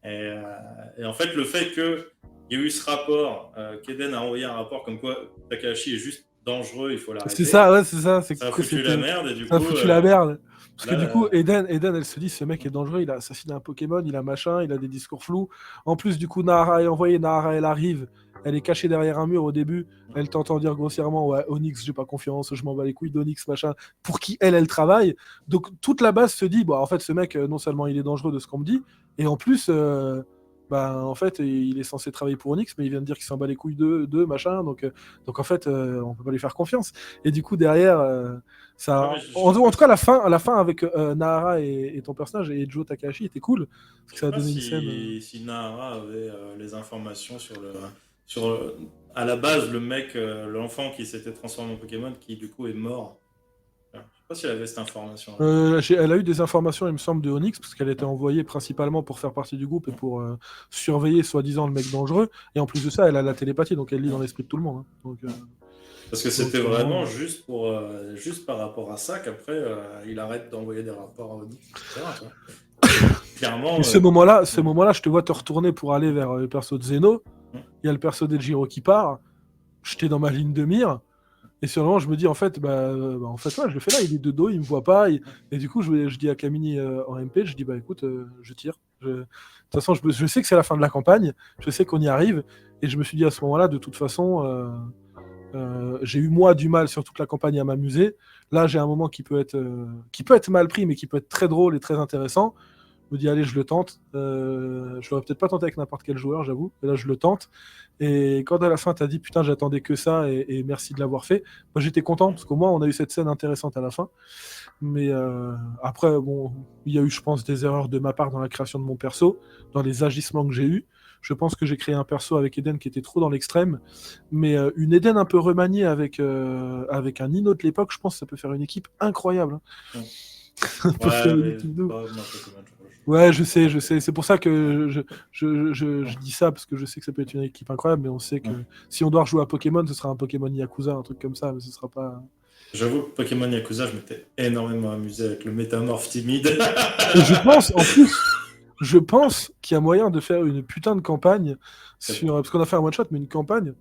Et en fait, le fait qu'il y ait eu ce rapport, qu'Eden a envoyé un rapport comme quoi Takahashi est juste dangereux, il faut l'arrêter. C'est ça, ouais, c'est ça. Ça a foutu la merde et du coup... Ça a foutu la merde. Parce que du coup, Eden, elle se dit, ce mec est dangereux, il a assassiné un Pokémon, il a machin, il a des discours flous. En plus, du coup, Nahara est envoyée, Nahara, elle arrive, elle est cachée derrière un mur au début, elle t'entend dire grossièrement, ouais, Onyx, j'ai pas confiance, je m'en bats les couilles d'Onyx, machin, pour qui elle travaille. Donc, toute la base se dit, en fait, ce mec, non seulement il est dangereux de ce qu'on me dit, et en plus... en fait, il est censé travailler pour Onyx, mais il vient de dire qu'il s'en bat les couilles d'eux, machin. Donc en fait, on peut pas lui faire confiance. Et du coup, derrière, ça. En tout cas, la fin avec Nahara et ton personnage et Joe Takahashi était cool. Parce que ça a donné une scène. Si Nahara avait les informations à la base, le mec, l'enfant qui s'était transformé en Pokémon, qui du coup est mort. Je sais pas si elle avait cette information. Elle a eu des informations, il me semble, de Onyx, parce qu'elle était envoyée principalement pour faire partie du groupe et pour surveiller soi-disant le mec dangereux. Et en plus de ça, elle a la télépathie, donc elle lit dans l'esprit de tout le monde. Hein. Donc, parce que c'était vraiment juste par rapport à ça qu'après il arrête d'envoyer des rapports à Onyx, etc. Clairement. Et ce moment-là, je te vois te retourner pour aller vers le perso de Zeno. Il y a le perso d'Ejiro qui part. J'étais dans ma ligne de mire. Et sur le moment, je me dis, en fait, en fait, ouais, je le fais là, il est de dos, il me voit pas. Et du coup, je dis à Kamini en MP, je dis, écoute, je tire. De toute façon, je sais que c'est la fin de la campagne, je sais qu'on y arrive. Et je me suis dit à ce moment-là, de toute façon, j'ai eu moi du mal sur toute la campagne à m'amuser. Là, j'ai un moment qui peut être mal pris, mais qui peut être très drôle et très intéressant. Je me dis, allez, je le tente. Je l'aurais peut-être pas tenté avec n'importe quel joueur, j'avoue. Et là, je le tente. Et quand à la fin, tu as dit, putain, j'attendais que ça et merci de l'avoir fait, moi, j'étais content parce qu'au moins, on a eu cette scène intéressante à la fin. Mais après, il y a eu, je pense, des erreurs de ma part dans la création de mon perso, dans les agissements que j'ai eus. Je pense que j'ai créé un perso avec Eden qui était trop dans l'extrême. Mais une Eden un peu remaniée avec un Nino de l'époque, je pense que ça peut faire une équipe incroyable. Hein. Ouais, je sais. C'est pour ça que je dis ça, parce que je sais que ça peut être une équipe incroyable, mais on sait que si on doit rejouer à Pokémon, ce sera un Pokémon Yakuza, un truc comme ça, mais ce sera pas... J'avoue que Pokémon Yakuza, je m'étais énormément amusé avec le métamorphe timide. Et je pense, en plus, Je pense qu'il y a moyen de faire une putain de campagne sur. Parce qu'on a fait un one-shot, mais une campagne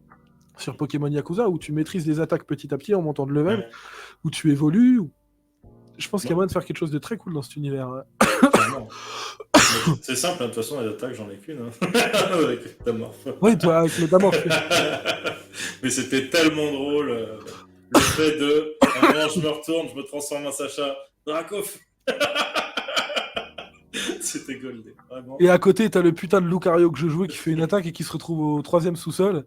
sur Pokémon Yakuza où tu maîtrises les attaques petit à petit en montant de level, Ouais. où tu évolues. Je pense qu'il y a Ouais. moyen de faire quelque chose de très cool dans cet univers. Clairement. Mais c'est simple, hein, de toute façon, les attaques, j'en ai qu'une. Hein. Avec Métamorphe. Oui, toi, avec Métamorphe. Mais c'était tellement drôle. Le fait de. À un moment, je me retourne, je me transforme en Sacha. Dracov. C'était goldé, vraiment. Et à côté, t'as le putain de Lucario que je jouais qui fait une attaque et qui se retrouve au 3ème sous-sol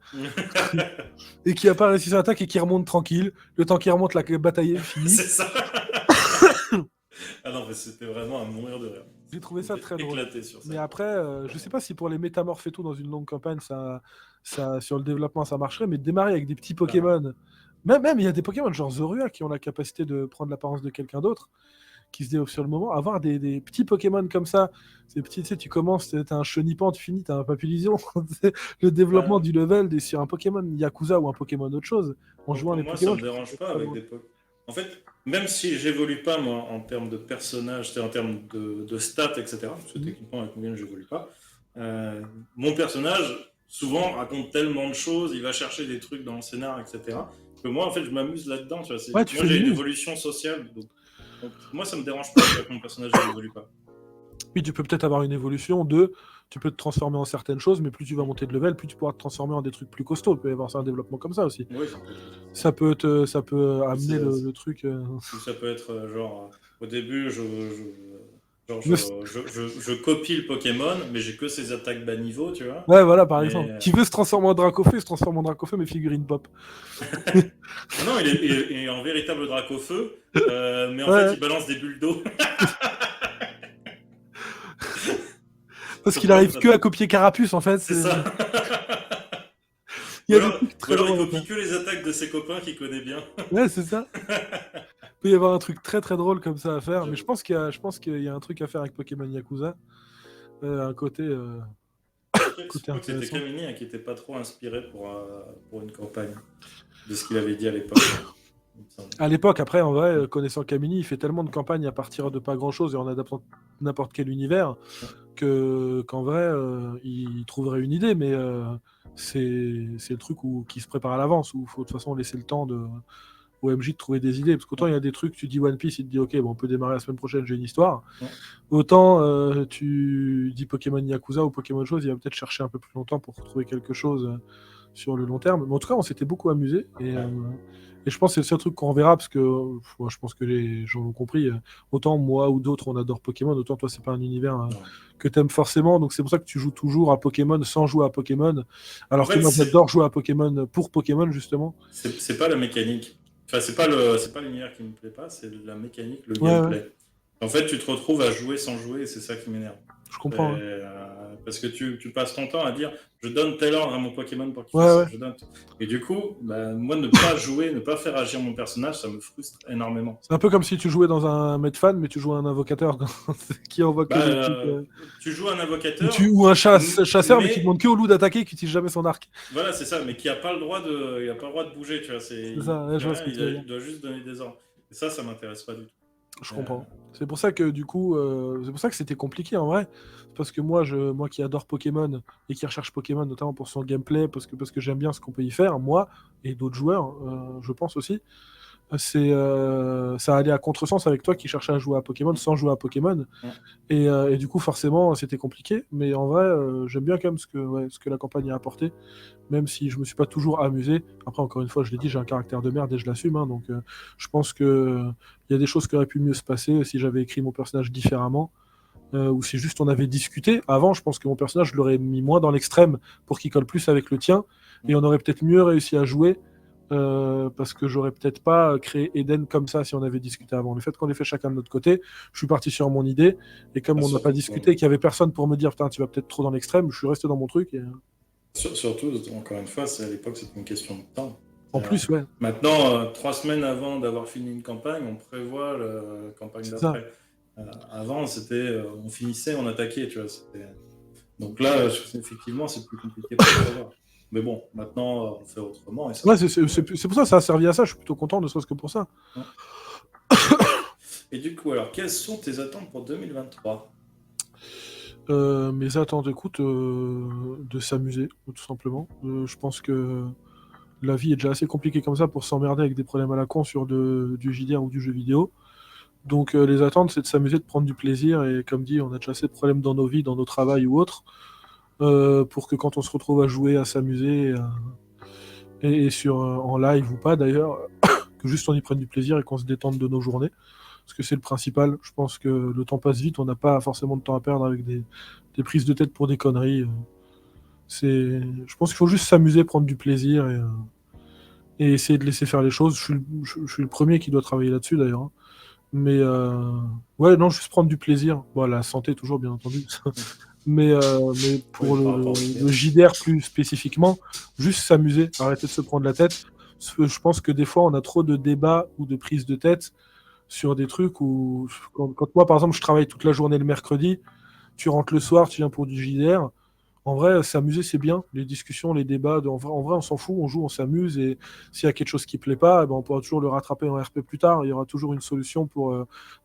et qui a pas réussi son attaque et qui remonte tranquille. Le temps qu'il remonte, la bataille est finie. C'est ça. Ah non, mais c'était vraiment à mourir de rire. J'ai trouvé ça très drôle. Éclaté sur ça. Mais après, je sais pas si pour les métamorphes et tout dans une longue campagne, sur le développement ça marcherait, mais démarrer avec des petits Pokémon. Même il y a des Pokémon genre Zorua qui ont la capacité de prendre l'apparence de quelqu'un d'autre, qui se développent sur le moment. Avoir des petits Pokémon comme ça, ces petits, tu sais, tu commences, t'as un Chenipan, tu finis, t'as un Papillon. Le développement du level sur un Pokémon Yakuza ou un Pokémon autre chose, en jouant pour les moi, Pokémon. ça me dérange pas avec des Pokémon. En fait, même si j'évolue pas moi en termes de personnage, c'est en termes de stats, etc. Parce que techniquement avec Mugen, j'évolue pas. Mon personnage souvent raconte tellement de choses, il va chercher des trucs dans le scénar, etc. Que moi, en fait, je m'amuse là-dedans. Tu vois, Ouais, moi, j'ai une évolution sociale, donc moi, ça me dérange pas que mon personnage n'évolue pas. Oui, tu peux peut-être avoir une évolution tu peux te transformer en certaines choses, mais plus tu vas monter de level, plus tu pourras te transformer en des trucs plus costauds. Il peut y avoir un développement comme ça aussi. Oui, ça peut amener le truc. Ça peut être genre, au début, je copie le Pokémon, mais j'ai que ses attaques bas niveau, tu vois. Ouais, voilà, par exemple. Qui veut se transformer en Dracofeu, se transforme en Dracofeu, mais figurine pop. Non, il est en véritable Dracofeu, mais en fait, il balance des bulles d'eau. Parce qu'il arrive que à copier Carapuce, en fait. C'est ça. Il y a des trucs très alors drôles. Il copie que les attaques de ses copains qu'il connaît bien. Ouais, c'est ça. Il peut y avoir un truc très très drôle comme ça à faire, mais je pense qu'il y a un truc à faire avec Pokémon Yakuza. Un côté. Je crois que c'était Kamini qui n'était pas trop inspiré pour une campagne de ce qu'il avait dit à l'époque. À l'époque, après, en vrai, connaissant Kamini, il fait tellement de campagnes à partir de pas grand-chose et en adaptant n'importe quel univers qu'en vrai, il trouverait une idée, mais c'est le truc qui se prépare à l'avance, où il faut de toute façon laisser le temps au MJ de trouver des idées. Parce qu'autant il y a des trucs, tu dis One Piece, il te dit ok, bon, on peut démarrer la semaine prochaine, j'ai une histoire. Autant tu dis Pokémon Yakuza ou Pokémon chose, il va peut-être chercher un peu plus longtemps pour trouver quelque chose sur le long terme. Mais en tout cas, on s'était beaucoup amusé. Et je pense que c'est le seul truc qu'on reverra, parce que je pense que les gens l'ont compris. Autant moi ou d'autres, on adore Pokémon, autant toi, c'est pas un univers que t'aimes forcément. Donc c'est pour ça que tu joues toujours à Pokémon sans jouer à Pokémon. Alors que moi, j'adore jouer à Pokémon pour Pokémon, justement. C'est pas la mécanique. Enfin, c'est pas l'univers qui me plaît pas, c'est la mécanique, le gameplay. Ouais. En fait, tu te retrouves à jouer sans jouer et c'est ça qui m'énerve. Je comprends. Parce que tu passes ton temps à dire je donne tel ordre à mon Pokémon pour qu'il fasse ça. Et du coup, moi, ne pas jouer, ne pas faire agir mon personnage, ça me frustre énormément. C'est un peu comme si tu jouais dans un Medfan, mais tu joues à un invocateur qui invoque tu joues à un invocateur. Ou un chasseur, mais qui demande que au loup d'attaquer, qui n'utilise jamais son arc. Voilà, c'est ça, mais qui n'a pas le droit de bouger, tu vois. C'est ça, je vois ce que tu veux dire. Il doit juste donner des ordres. Et ça m'intéresse pas du tout. Je comprends. C'est pour ça que du coup, c'est pour ça que c'était compliqué en vrai. Parce que moi qui adore Pokémon et qui recherche Pokémon notamment pour son gameplay, parce que j'aime bien ce qu'on peut y faire, moi et d'autres joueurs, je pense aussi, ça allait à contresens avec toi qui cherchais à jouer à Pokémon sans jouer à Pokémon. Et du coup, forcément, c'était compliqué. Mais en vrai, j'aime bien quand même ce que la campagne a apporté, même si je me suis pas toujours amusé. Après, encore une fois, je l'ai dit, j'ai un caractère de merde et je l'assume. Donc, je pense qu'il y a des choses qui auraient pu mieux se passer si j'avais écrit mon personnage différemment. Ou si juste on avait discuté. Avant, je pense que mon personnage, je l'aurais mis moins dans l'extrême pour qu'il colle plus avec le tien. Et on aurait peut-être mieux réussi à jouer. Parce que j'aurais peut-être pas créé Eden comme ça si on avait discuté avant. Le fait qu'on ait fait chacun de notre côté, je suis parti sur mon idée, et comme on n'a pas discuté et qu'il y avait personne pour me dire putain tu vas peut-être trop dans l'extrême, je suis resté dans mon truc. Surtout, encore une fois, à l'époque c'était une question de temps. En plus, ouais. Maintenant, 3 semaines avant d'avoir fini une campagne, on prévoit la campagne d'après. Avant, c'était on finissait, on attaquait, tu vois. Donc là, effectivement, c'est plus compliqué pour savoir. Mais bon, maintenant, on fait autrement. Et ça ouais, c'est pour ça que ça a servi à ça. Je suis plutôt content, ne serait-ce que pour ça. Ouais. Et du coup, alors, quelles sont tes attentes pour 2023 ? Mes attentes, écoute, de s'amuser, tout simplement. Je pense que la vie est déjà assez compliquée comme ça pour s'emmerder avec des problèmes à la con sur du JDR ou du jeu vidéo. Donc les attentes, c'est de s'amuser, de prendre du plaisir. Et comme dit, on a déjà assez de problèmes dans nos vies, dans nos travails ou autres, pour que quand on se retrouve à jouer, à s'amuser, et en live ou pas d'ailleurs, que juste on y prenne du plaisir et qu'on se détende de nos journées. Parce que c'est le principal. Je pense que le temps passe vite, on n'a pas forcément de temps à perdre avec des prises de tête pour des conneries. Je pense qu'il faut juste s'amuser, prendre du plaisir et essayer de laisser faire les choses. Je suis le premier qui doit travailler là-dessus d'ailleurs, hein. Mais ouais, non, juste prendre du plaisir. Bon, la santé toujours, bien entendu. Mais pour Oui, par rapport au le JDR. JDR plus spécifiquement, juste s'amuser, arrêter de se prendre la tête. Parce que je pense que des fois, on a trop de débats ou de prises de tête sur des trucs où, quand moi, par exemple, je travaille toute la journée le mercredi, tu rentres le soir, tu viens pour du JDR. En vrai, s'amuser, c'est bien. Les discussions, les débats, en vrai, on s'en fout, on joue, on s'amuse. Et s'il y a quelque chose qui plaît pas, eh ben, on pourra toujours le rattraper en RP plus tard. Il y aura toujours une solution pour.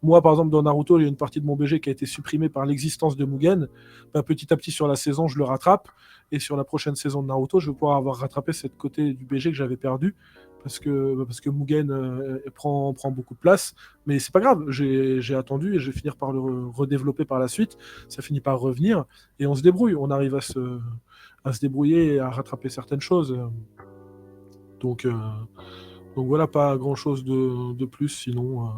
Moi, par exemple, dans Naruto, il y a une partie de mon BG qui a été supprimée par l'existence de Mugen. Ben, petit à petit, sur la saison, je le rattrape. Et sur la prochaine saison de Naruto, je vais pouvoir avoir rattrapé cette côté du BG que j'avais perdu. Parce que Mugen prend beaucoup de place. Mais c'est pas grave, j'ai attendu et je vais finir par le redévelopper par la suite. Ça finit par revenir et on se débrouille. On arrive à se débrouiller et à rattraper certaines choses. Donc, euh, donc voilà, pas grand-chose de plus. Sinon,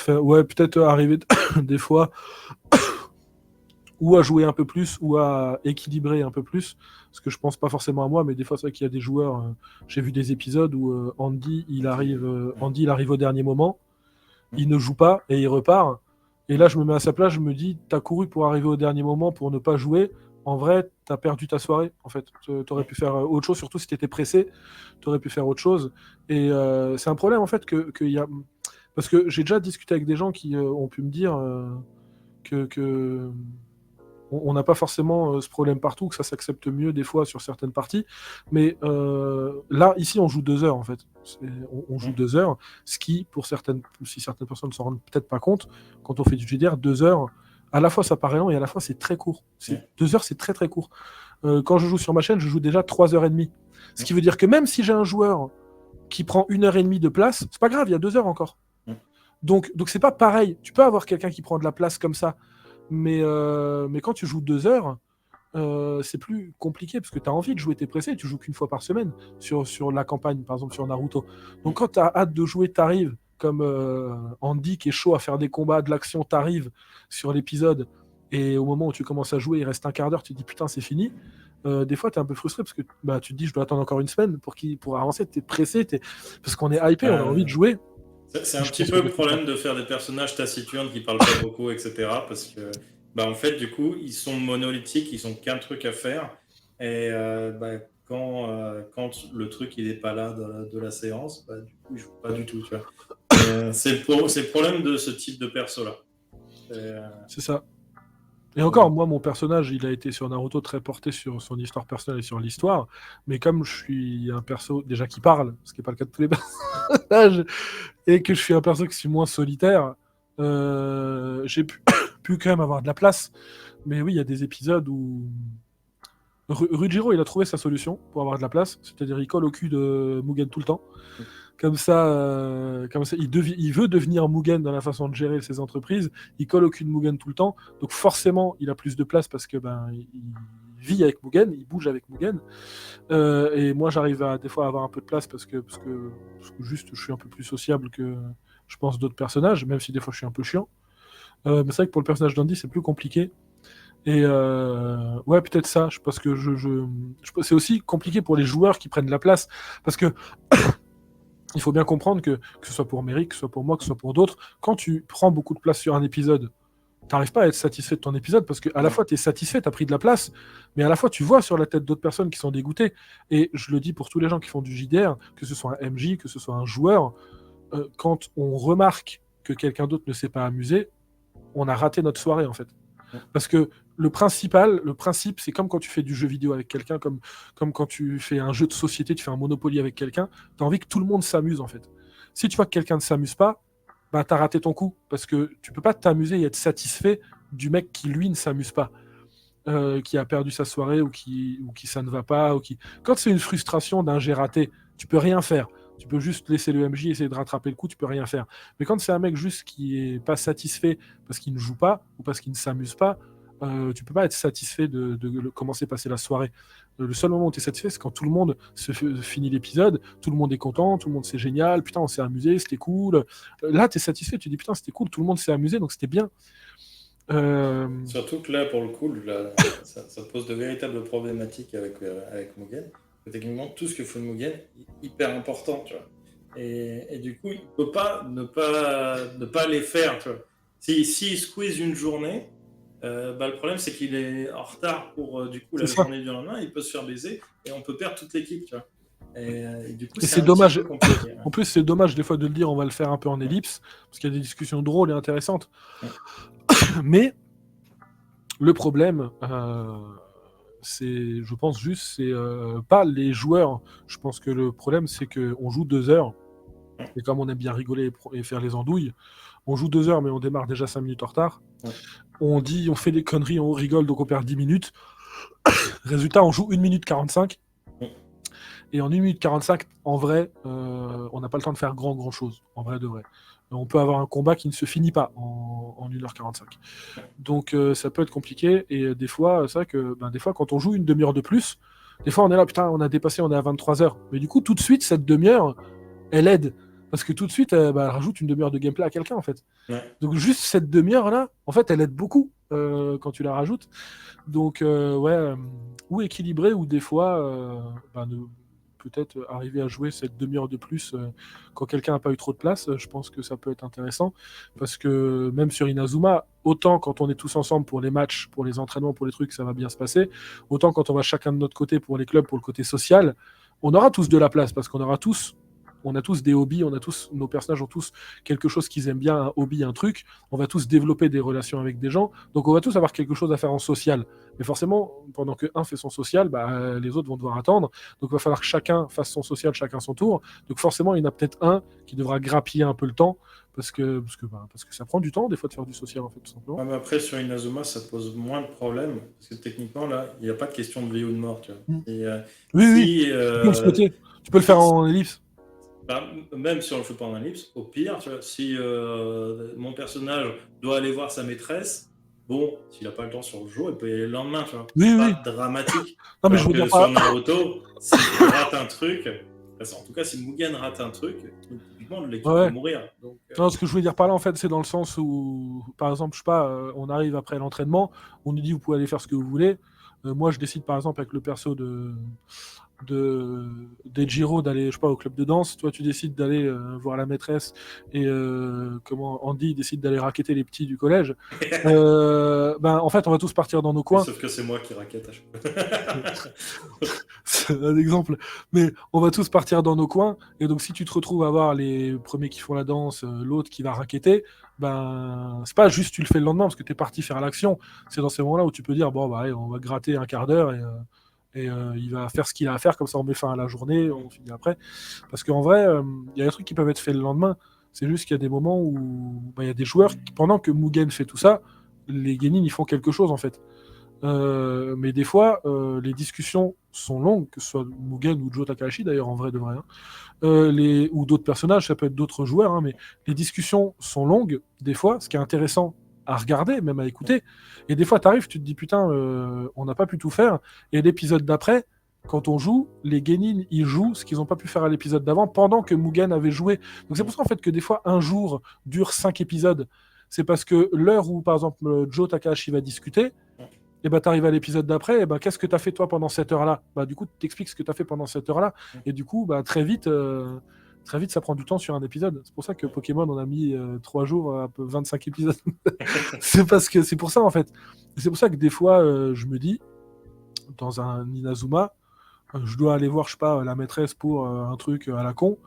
ouais, peut-être arriver des fois ou à jouer un peu plus ou à équilibrer un peu plus. Parce que je pense pas forcément à moi, mais des fois c'est vrai qu'il y a des joueurs. J'ai vu des épisodes où Andy, il arrive au dernier moment, il ne joue pas et il repart. Et là, je me mets à sa place, je me dis, t'as couru pour arriver au dernier moment pour ne pas jouer. En vrai, t'as perdu ta soirée. En fait, t'aurais pu faire autre chose, surtout si t'étais pressé. T'aurais pu faire autre chose. Et c'est un problème en fait que y a, parce que j'ai déjà discuté avec des gens qui ont pu me dire que on n'a pas forcément ce problème partout, que ça s'accepte mieux des fois sur certaines parties. Mais là, ici, on joue 2 heures en fait. On joue 2 heures, ce qui, si certaines personnes ne s'en rendent peut-être pas compte, quand on fait du GDR, 2 heures, à la fois ça paraît long et à la fois c'est très court. 2 heures, c'est très très court. Quand je joue sur ma chaîne, je joue déjà 3 heures et demie. Ce qui veut dire que même si j'ai un joueur qui prend 1 heure et demie de place, c'est pas grave, il y a 2 heures encore. Donc c'est pas pareil. Tu peux avoir quelqu'un qui prend de la place comme ça, mais quand tu joues 2 heures, c'est plus compliqué parce que tu as envie de jouer, t'es pressé, tu joues qu'une fois par semaine sur la campagne, par exemple sur Naruto. Donc quand tu as hâte de jouer, t'arrives, comme Andy qui est chaud à faire des combats, de l'action, t'arrives sur l'épisode, et au moment où tu commences à jouer, il reste un quart d'heure, tu te dis putain, c'est fini. Des fois, tu es un peu frustré parce que bah, tu te dis, je dois attendre encore une semaine pour avancer, tu es pressé, parce qu'on est hypé, on a envie de jouer. C'est un Je petit pense peu que le problème de faire des personnages taciturnes qui parlent pas beaucoup, etc. Parce que, bah, en fait, du coup, ils sont monolithiques, ils ont qu'un truc à faire. Et bah, quand le truc il est pas là de la séance, bah, du coup, ils jouent pas du tout, tu vois. C'est le problème de ce type de perso-là. C'est ça. Et encore, moi, mon personnage, il a été sur Naruto très porté sur son histoire personnelle et sur l'histoire. Mais comme je suis un perso déjà qui parle, ce qui n'est pas le cas de tous les personnages, et que je suis un perso qui suis moins solitaire, j'ai pu quand même avoir de la place. Mais oui, il y a des épisodes où Rujiro, il a trouvé sa solution pour avoir de la place, c'est-à-dire il colle au cul de Mugen tout le temps. Comme ça il veut devenir Mugen dans la façon de gérer ses entreprises, il colle au cul de Mugen tout le temps, donc forcément il a plus de place parce que il vit avec Mugen, il bouge avec Mugen. Et moi j'arrive à des fois à avoir un peu de place parce que juste je suis un peu plus sociable que je pense d'autres personnages, même si des fois je suis un peu chiant. Mais c'est vrai que pour le personnage d'Andy c'est plus compliqué. Et ouais, peut-être ça, parce que c'est aussi compliqué pour les joueurs qui prennent la place, parce que il faut bien comprendre que ce soit pour Merrick, que ce soit pour moi, que ce soit pour d'autres, quand tu prends beaucoup de place sur un épisode, t'arrives pas à être satisfait de ton épisode, parce que à la fois tu es satisfait, tu as pris de la place, mais à la fois tu vois sur la tête d'autres personnes qui sont dégoûtées. Et je le dis pour tous les gens qui font du JDR, que ce soit un MJ, que ce soit un joueur, quand on remarque que quelqu'un d'autre ne s'est pas amusé, on a raté notre soirée en fait. Parce que le principe, c'est comme quand tu fais du jeu vidéo avec quelqu'un, comme quand tu fais un jeu de société, tu fais un Monopoly avec quelqu'un, tu as envie que tout le monde s'amuse en fait. Si tu vois que quelqu'un ne s'amuse pas, bah, tu as raté ton coup. Parce que tu peux pas t'amuser et être satisfait du mec qui, lui, ne s'amuse pas, qui a perdu sa soirée ou qui ça ne va pas. Quand c'est une frustration d'un j'ai raté, tu peux rien faire. Tu peux juste laisser le MJ essayer de rattraper le coup, tu peux rien faire. Mais quand c'est un mec juste qui est pas satisfait parce qu'il ne joue pas ou parce qu'il ne s'amuse pas, tu peux pas être satisfait de commencer à passer la soirée. Le seul moment où tu es satisfait, c'est quand tout le monde finit l'épisode, tout le monde est content, tout le monde c'est génial, putain on s'est amusé, c'était cool. Là tu es satisfait, tu dis putain c'était cool, tout le monde s'est amusé, donc c'était bien. Surtout que là, pour le coup, là, ça pose de véritables problématiques avec Mugen. Techniquement, tout ce que fait Mugen est hyper important, tu vois. Et du coup, il peut pas ne pas les faire, tu vois. Si il squeeze une journée, le problème c'est qu'il est en retard pour du coup la journée du lendemain, il peut se faire baiser et on peut perdre toute l'équipe, tu vois. Et du coup, c'est dommage. En plus, c'est dommage des fois de le dire, on va le faire un peu en ellipse, parce qu'il y a des discussions drôles et intéressantes. Mais le problème, c'est, je pense juste, c'est pas les joueurs. Je pense que le problème, c'est qu'on joue 2 heures, et comme on aime bien rigoler et faire les andouilles, on joue 2 heures, mais on démarre déjà 5 minutes en retard. On fait des conneries, on rigole, donc on perd 10 minutes. Résultat, on joue 1 minute 45. Et en 1 minute 45, en vrai, on n'a pas le temps de faire grand chose, en vrai de vrai. On peut avoir un combat qui ne se finit pas en 1h45. Donc ça peut être compliqué, et des fois, c'est vrai que des fois, quand on joue une demi-heure de plus, des fois on est là, putain, on a dépassé, on est à 23h. Mais du coup, tout de suite, cette demi-heure, elle aide. Parce que tout de suite, elle rajoute une demi-heure de gameplay à quelqu'un, en fait. Ouais. Donc juste cette demi-heure-là, en fait, elle aide beaucoup quand tu la rajoutes. Donc, ou équilibré, ou des fois, peut-être arriver à jouer cette demi-heure de plus quand quelqu'un n'a pas eu trop de place, je pense que ça peut être intéressant. Parce que même sur Inazuma, autant quand on est tous ensemble pour les matchs, pour les entraînements, pour les trucs, ça va bien se passer, autant quand on va chacun de notre côté pour les clubs, pour le côté social, on aura tous de la place, parce qu'on aura tous... On a tous des hobbies, nos personnages ont tous quelque chose qu'ils aiment bien, un hobby, un truc. On va tous développer des relations avec des gens. Donc on va tous avoir quelque chose à faire en social. Mais forcément, pendant que un fait son social, les autres vont devoir attendre. Donc il va falloir que chacun fasse son social, chacun son tour. Donc forcément, il y en a peut-être un qui devra grappiller un peu le temps. Parce que ça prend du temps, des fois, de faire du social, en fait, tout simplement. Ouais, mais après, sur Inazuma, ça pose moins de problèmes. Parce que techniquement, là, il n'y a pas de question de vie ou de mort, tu vois. Et, oui. Tu peux le faire en ellipse. Même si on le fait pas en ellipse, au pire, tu vois, si mon personnage doit aller voir sa maîtresse, bon, s'il n'a pas le temps sur le jour, il peut y aller le lendemain, tu vois. Oui. Pas dramatique. Non, mais je veux dire sur Naruto, s'il rate un truc, en tout cas, si Mugen rate un truc, typiquement, l'équipe peut mourir. Donc, non, ce que je voulais dire par là, en fait, c'est dans le sens où, par exemple, je sais pas, on arrive après l'entraînement, on nous dit vous pouvez aller faire ce que vous voulez. Moi, je décide, par exemple, avec le perso d'Ejiro d'aller, je sais pas, au club de danse. Toi, tu décides d'aller voir la maîtresse, et Andy décide d'aller racketter les petits du collège. En fait, on va tous partir dans nos coins. Sauf que c'est moi qui raquette à chaque fois. C'est un exemple. Mais on va tous partir dans nos coins. Et donc, si tu te retrouves à voir les premiers qui font la danse, l'autre qui va racketter, c'est pas juste tu le fais le lendemain parce que tu es parti faire l'action. C'est dans ces moments-là où tu peux dire bon, allez, on va gratter un quart d'heure, et il va faire ce qu'il a à faire, comme ça on met fin à la journée, on finit après. Parce qu'en vrai, il y a des trucs qui peuvent être faits le lendemain. C'est juste qu'il y a des moments où il y a des joueurs qui, pendant que Mugen fait tout ça, les Genin ils font quelque chose en fait. Mais des fois, les discussions sont longues, que ce soit Mugen ou Joe Takahashi d'ailleurs, en vrai de vrai. Ou d'autres personnages, ça peut être d'autres joueurs, mais les discussions sont longues, des fois, ce qui est intéressant à regarder, même à écouter. Et des fois, t'arrives, tu te dis putain, on n'a pas pu tout faire. Et l'épisode d'après, quand on joue, les Genin, ils jouent ce qu'ils n'ont pas pu faire à l'épisode d'avant pendant que Mugen avait joué. Donc c'est pour ça en fait que des fois, un jour dure 5 épisodes. C'est parce que l'heure où, par exemple, Joe Takahashi va discuter, et t'arrives à l'épisode d'après, et qu'est-ce que t'as fait toi pendant cette heure-là ? Du coup, t'expliques ce que t'as fait pendant cette heure-là, et du coup, très vite, ça prend du temps sur un épisode. C'est pour ça que Pokémon, on a mis 3 jours à 25 épisodes. C'est pour ça, en fait. Et c'est pour ça que des fois, je me dis, dans un Inazuma, je dois aller voir, je sais pas, la maîtresse pour un truc à la con.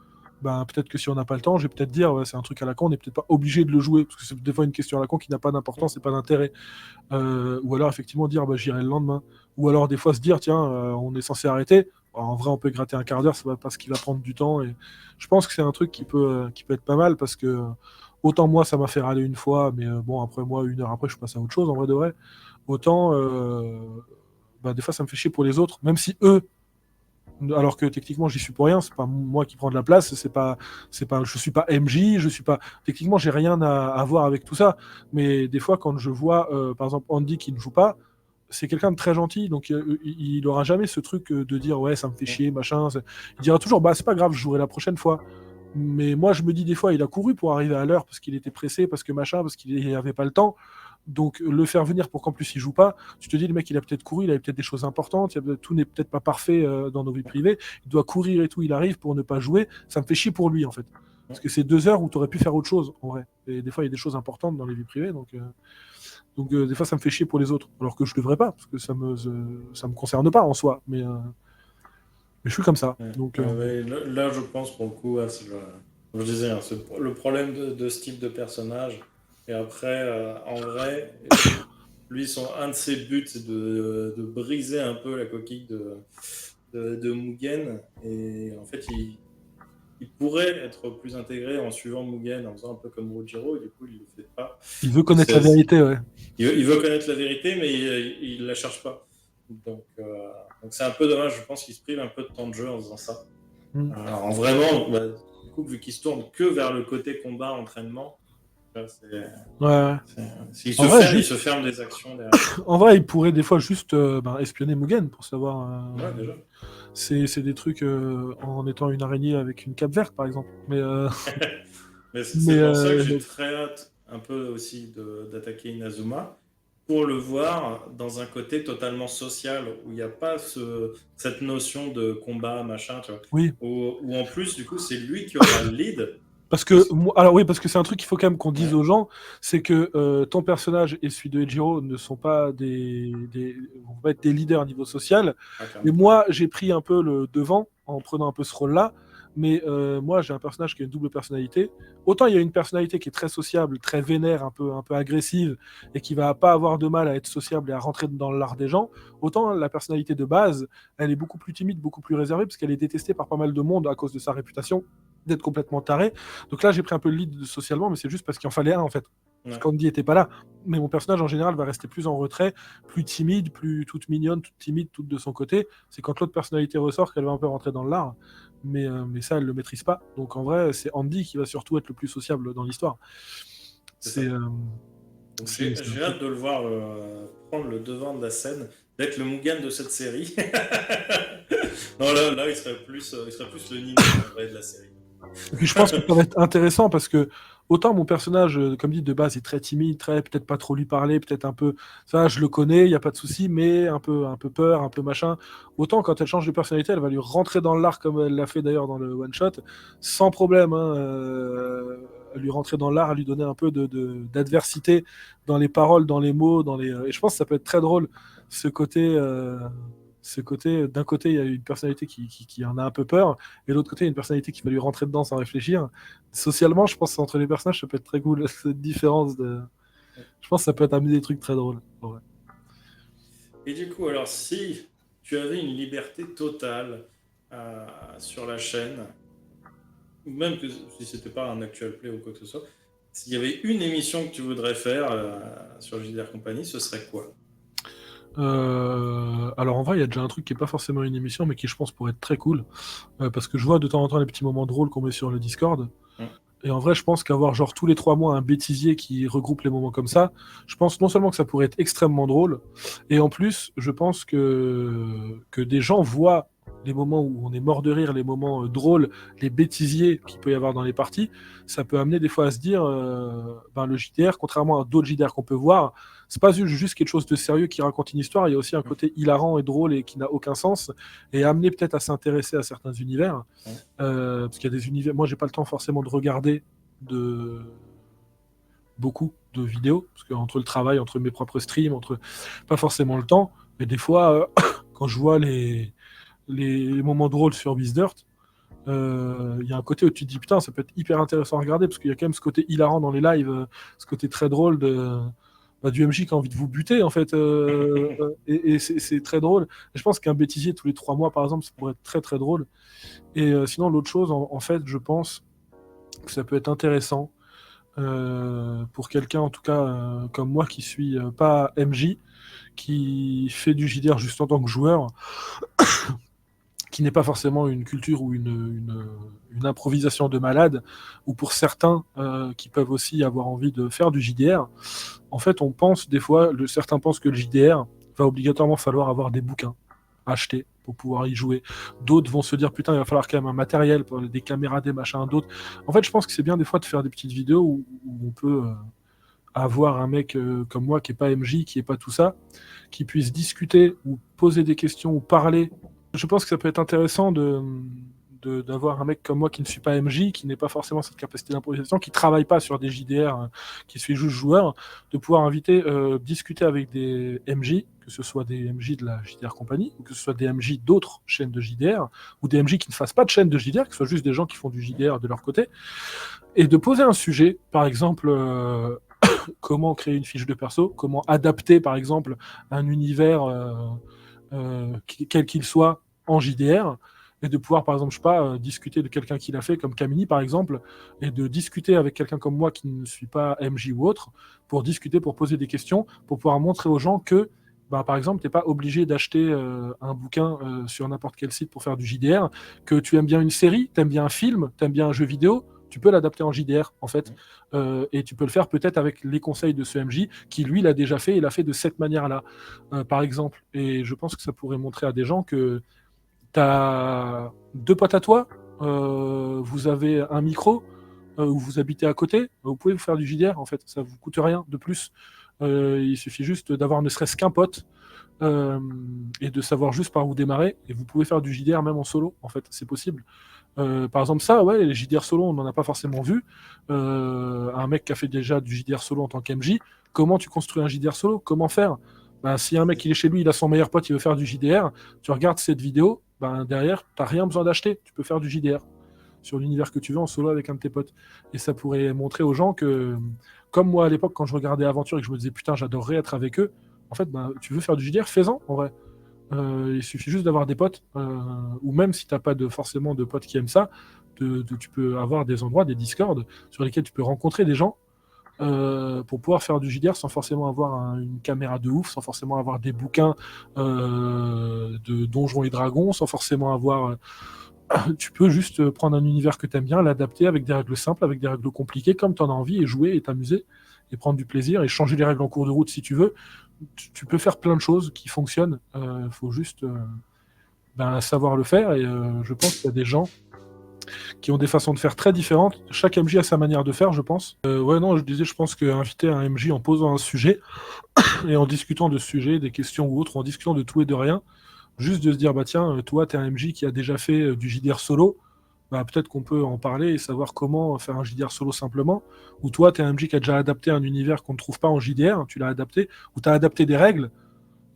Peut-être que si on n'a pas le temps, je vais peut-être dire c'est un truc à la con, on n'est peut-être pas obligé de le jouer, parce que c'est des fois une question à la con qui n'a pas d'importance et pas d'intérêt. Ou alors effectivement dire j'irai le lendemain. Ou alors des fois se dire tiens, on est censé arrêter. En vrai, on peut gratter un quart d'heure, c'est pas parce qu'il va prendre du temps. Et je pense que c'est un truc qui peut être pas mal, parce que autant moi ça m'a fait râler une fois, mais bon après moi 1 heure après je passe à autre chose en vrai de vrai. Autant bah, des fois ça me fait chier pour les autres, même si eux, alors que techniquement j'y suis pour rien, c'est pas moi qui prends de la place, je suis pas MJ, je suis pas, techniquement j'ai rien à voir avec tout ça, mais des fois quand je vois par exemple Andy qui ne joue pas, c'est quelqu'un de très gentil, donc il aura jamais ce truc de dire ouais ça me fait chier machin, il dira toujours bah c'est pas grave je jouerai la prochaine fois. Mais moi, je me dis des fois, il a couru pour arriver à l'heure parce qu'il était pressé, parce que machin, parce qu'il n'avait pas le temps. Donc, le faire venir pour qu'en plus il joue pas, tu te dis, le mec, il a peut-être couru, il avait peut-être des choses importantes, tout n'est peut-être pas parfait dans nos vies privées. Il doit courir et tout, il arrive pour ne pas jouer. Ça me fait chier pour lui, en fait. Parce que c'est 2 heures où tu aurais pu faire autre chose, en vrai. Et des fois, il y a des choses importantes dans les vies privées, donc des fois, ça me fait chier pour les autres. Alors que je devrais pas, parce que ça me concerne pas en soi. Mais je suis comme ça. Ouais. Donc, Ouais, là, je pense pour le coup, comme je disais, hein, le problème de ce type de personnage. Et après, en vrai, lui, un de ses buts, c'est de briser un peu la coquille de Mugen. Et en fait, il pourrait être plus intégré en suivant Mugen, en faisant un peu comme Rojiro, et du coup, il le fait pas. il veut connaître la vérité, ouais. Il veut connaître la vérité, mais il la cherche pas. Donc c'est un peu dommage, je pense qu'il se prive un peu de temps de jeu en faisant ça. En vraiment, bah, du coup, vu qu'il se tourne que vers le côté combat, entraînement, Ouais. il En se ferme des actions derrière. En vrai, il pourrait des fois juste espionner Mugen pour savoir. Ouais, déjà. C'est des trucs en étant une araignée avec une cape verte, par exemple. Mais Mais c'est pour ça que j'ai très hâte un peu aussi d'attaquer Inazuma pour le voir dans un côté totalement social où il n'y a pas cette notion de combat, machin, tu vois. oui, Où en plus, du coup, c'est lui qui aura le lead. parce que alors oui, parce que c'est un truc qu'il faut quand même qu'on dise Ouais. aux gens, c'est que ton personnage et celui de Ejiro ne sont pas vont pas être des leaders au niveau social. Ah, Et clairement. moi, j'ai pris un peu le devant en prenant un peu ce rôle-là. Mais moi, j'ai un personnage qui a une double personnalité. Autant il y a une personnalité qui est très sociable, très vénère, un peu agressive, et qui va pas avoir de mal à être sociable et à rentrer dans l'art des gens. Autant la personnalité de base, elle est beaucoup plus timide, beaucoup plus réservée, parce qu'elle est détestée par pas mal de monde à cause de sa réputation d'être complètement taré. Donc là, j'ai pris un peu le lead socialement, mais c'est juste parce qu'il en fallait un, en fait. Parce Ouais. qu'Andy était pas là. Mais mon personnage, en général, va rester plus en retrait, plus timide, plus toute mignonne, toute timide, toute de son côté. C'est quand l'autre personnalité ressort qu'elle va un peu rentrer dans l'art. Mais ça, elle le maîtrise pas. Donc en vrai, c'est Andy qui va surtout être le plus sociable dans l'histoire. C'est ça. J'ai hâte de le voir prendre le devant de la scène, d'être le Mugen de cette série. Non, là, il serait plus le Nino en vrai, de la série. Et puis je pense que ça va être intéressant parce que autant mon personnage, comme dit, de base est très timide, très peut-être pas trop lui parler, peut-être un peu ça, je le connais, il y a pas de souci, mais un peu peur, un peu machin. Autant quand elle change de personnalité, elle va lui rentrer dans l'art comme elle l'a fait d'ailleurs dans le one shot, sans problème. Hein, à lui rentrer dans l'art, à lui donner un peu d'adversité dans les paroles, dans les mots, et je pense que ça peut être très drôle ce côté. D'un côté, il y a une personnalité qui en a un peu peur, et de l'autre côté, il y a une personnalité qui va lui rentrer dedans sans réfléchir. Socialement, je pense entre les personnages, ça peut être très cool, cette différence de. Je pense que ça peut amener des trucs très drôles. Ouais. Et du coup, alors, si tu avais une liberté totale sur la chaîne, ou même que si c'était pas un actual play ou quoi que ce soit, s'il y avait une émission que tu voudrais faire sur JDR Company, ce serait quoi? Alors en vrai, il y a déjà un truc qui est pas forcément une émission, mais qui je pense pourrait être très cool, parce que je vois de temps en temps les petits moments drôles qu'on met sur le Discord. Et en vrai, je pense qu'avoir genre tous les 3 mois un bêtisier qui regroupe les moments comme ça, je pense non seulement que ça pourrait être extrêmement drôle, et en plus, je pense que des gens voient les moments où on est mort de rire, les moments drôles, les bêtisiers qu'il peut y avoir dans les parties, ça peut amener des fois à se dire, ben, le JDR, contrairement à d'autres JDR qu'on peut voir, c'est pas juste quelque chose de sérieux qui raconte une histoire, il y a aussi un côté hilarant et drôle et qui n'a aucun sens, et amener peut-être à s'intéresser à certains univers. Parce qu'il y a des univers. Moi, j'ai pas le temps forcément de regarder de beaucoup de vidéos, parce que entre le travail, entre mes propres streams, entre pas forcément le temps. Mais des fois, quand je vois les moments drôles sur Dirt, il y a un côté où tu te dis putain, ça peut être hyper intéressant à regarder, parce qu'il y a quand même ce côté hilarant dans les lives, ce côté très drôle du MJ qui a envie de vous buter en fait, et c'est très drôle. Et je pense qu'un bêtisier tous les 3 mois par exemple, ça pourrait être très très drôle. Et sinon l'autre chose, en fait, je pense que ça peut être intéressant. pour quelqu'un en tout cas comme moi qui suis pas MJ, qui fait du JDR juste en tant que joueur, qui n'est pas forcément une culture ou une improvisation de malade, ou pour certains qui peuvent aussi avoir envie de faire du JDR. En fait, on pense des fois, certains pensent que le JDR va obligatoirement falloir avoir des bouquins achetés pour pouvoir y jouer. D'autres vont se dire putain, il va falloir quand même un matériel, des caméras, des machins, d'autres. En fait, je pense que c'est bien des fois de faire des petites vidéos où on peut avoir un mec comme moi qui est pas MJ, qui est pas tout ça, qui puisse discuter ou poser des questions ou parler. Je pense que ça peut être intéressant d'avoir un mec comme moi qui ne suis pas MJ, qui n'est pas forcément cette capacité d'improvisation, qui travaille pas sur des JDR, qui suis juste joueur, de pouvoir inviter, discuter avec des MJ, que ce soit des MJ de la JDR compagnie, ou que ce soit des MJ d'autres chaînes de JDR, ou des MJ qui ne fassent pas de chaîne de JDR, que ce soit juste des gens qui font du JDR de leur côté, et de poser un sujet, par exemple, comment créer une fiche de perso, comment adapter, par exemple, un univers quel qu'il soit en JDR, et de pouvoir, par exemple, je sais pas, discuter de quelqu'un qui l'a fait, comme Kamini, par exemple, et de discuter avec quelqu'un comme moi qui ne suis pas MJ ou autre, pour discuter, pour poser des questions, pour pouvoir montrer aux gens que, bah, par exemple, tu n'es pas obligé d'acheter un bouquin sur n'importe quel site pour faire du JDR, que tu aimes bien une série, tu aimes bien un film, tu aimes bien un jeu vidéo, tu peux l'adapter en JDR, en fait, et tu peux le faire peut-être avec les conseils de ce MJ qui, lui, l'a déjà fait et l'a fait de cette manière-là, par exemple. Et je pense que ça pourrait montrer à des gens que tu as deux potes à toi, vous avez un micro, ou vous habitez à côté, vous pouvez vous faire du JDR, en fait, ça vous coûte rien de plus. Il suffit juste d'avoir ne serait-ce qu'un pote et de savoir juste par où démarrer, et vous pouvez faire du JDR même en solo, en fait, c'est possible. Par exemple, ça, ouais, les JDR solo, on n'en a pas forcément vu. Un mec qui a fait déjà du JDR solo en tant qu'MJ, comment tu construis un JDR solo? Comment faire? Ben, si un mec il est chez lui, il a son meilleur pote, il veut faire du JDR, tu regardes cette vidéo, ben, derrière, tu n'as rien besoin d'acheter, tu peux faire du JDR sur l'univers que tu veux en solo avec un de tes potes. Et ça pourrait montrer aux gens que, comme moi à l'époque, quand je regardais Aventure et que je me disais putain, j'adorerais être avec eux, en fait, ben, tu veux faire du JDR, fais-en en vrai. Il suffit juste d'avoir des potes, ou même si tu n'as pas forcément de potes qui aiment ça, tu peux avoir des endroits, des Discord, sur lesquels tu peux rencontrer des gens pour pouvoir faire du JDR sans forcément avoir une caméra de ouf, sans forcément avoir des bouquins de Donjons et Dragons, sans forcément avoir... tu peux juste prendre un univers que tu aimes bien, l'adapter avec des règles simples, avec des règles compliquées, comme tu en as envie, et jouer et t'amuser, et prendre du plaisir, et changer les règles en cours de route si tu veux. Tu peux faire plein de choses qui fonctionnent. Il faut juste savoir le faire. Et je pense qu'il y a des gens qui ont des façons de faire très différentes. Chaque MJ a sa manière de faire, je pense. Ouais, non, je disais, je pense qu'inviter un MJ en posant un sujet et en discutant de ce sujet, des questions ou autres, en discutant de tout et de rien, juste de se dire, bah tiens, toi, t'es un MJ qui a déjà fait du JDR solo, bah, peut-être qu'on peut en parler et savoir comment faire un JDR solo simplement. Ou toi, tu es un MJ qui a déjà adapté un univers qu'on ne trouve pas en JDR, tu l'as adapté, ou tu as adapté des règles.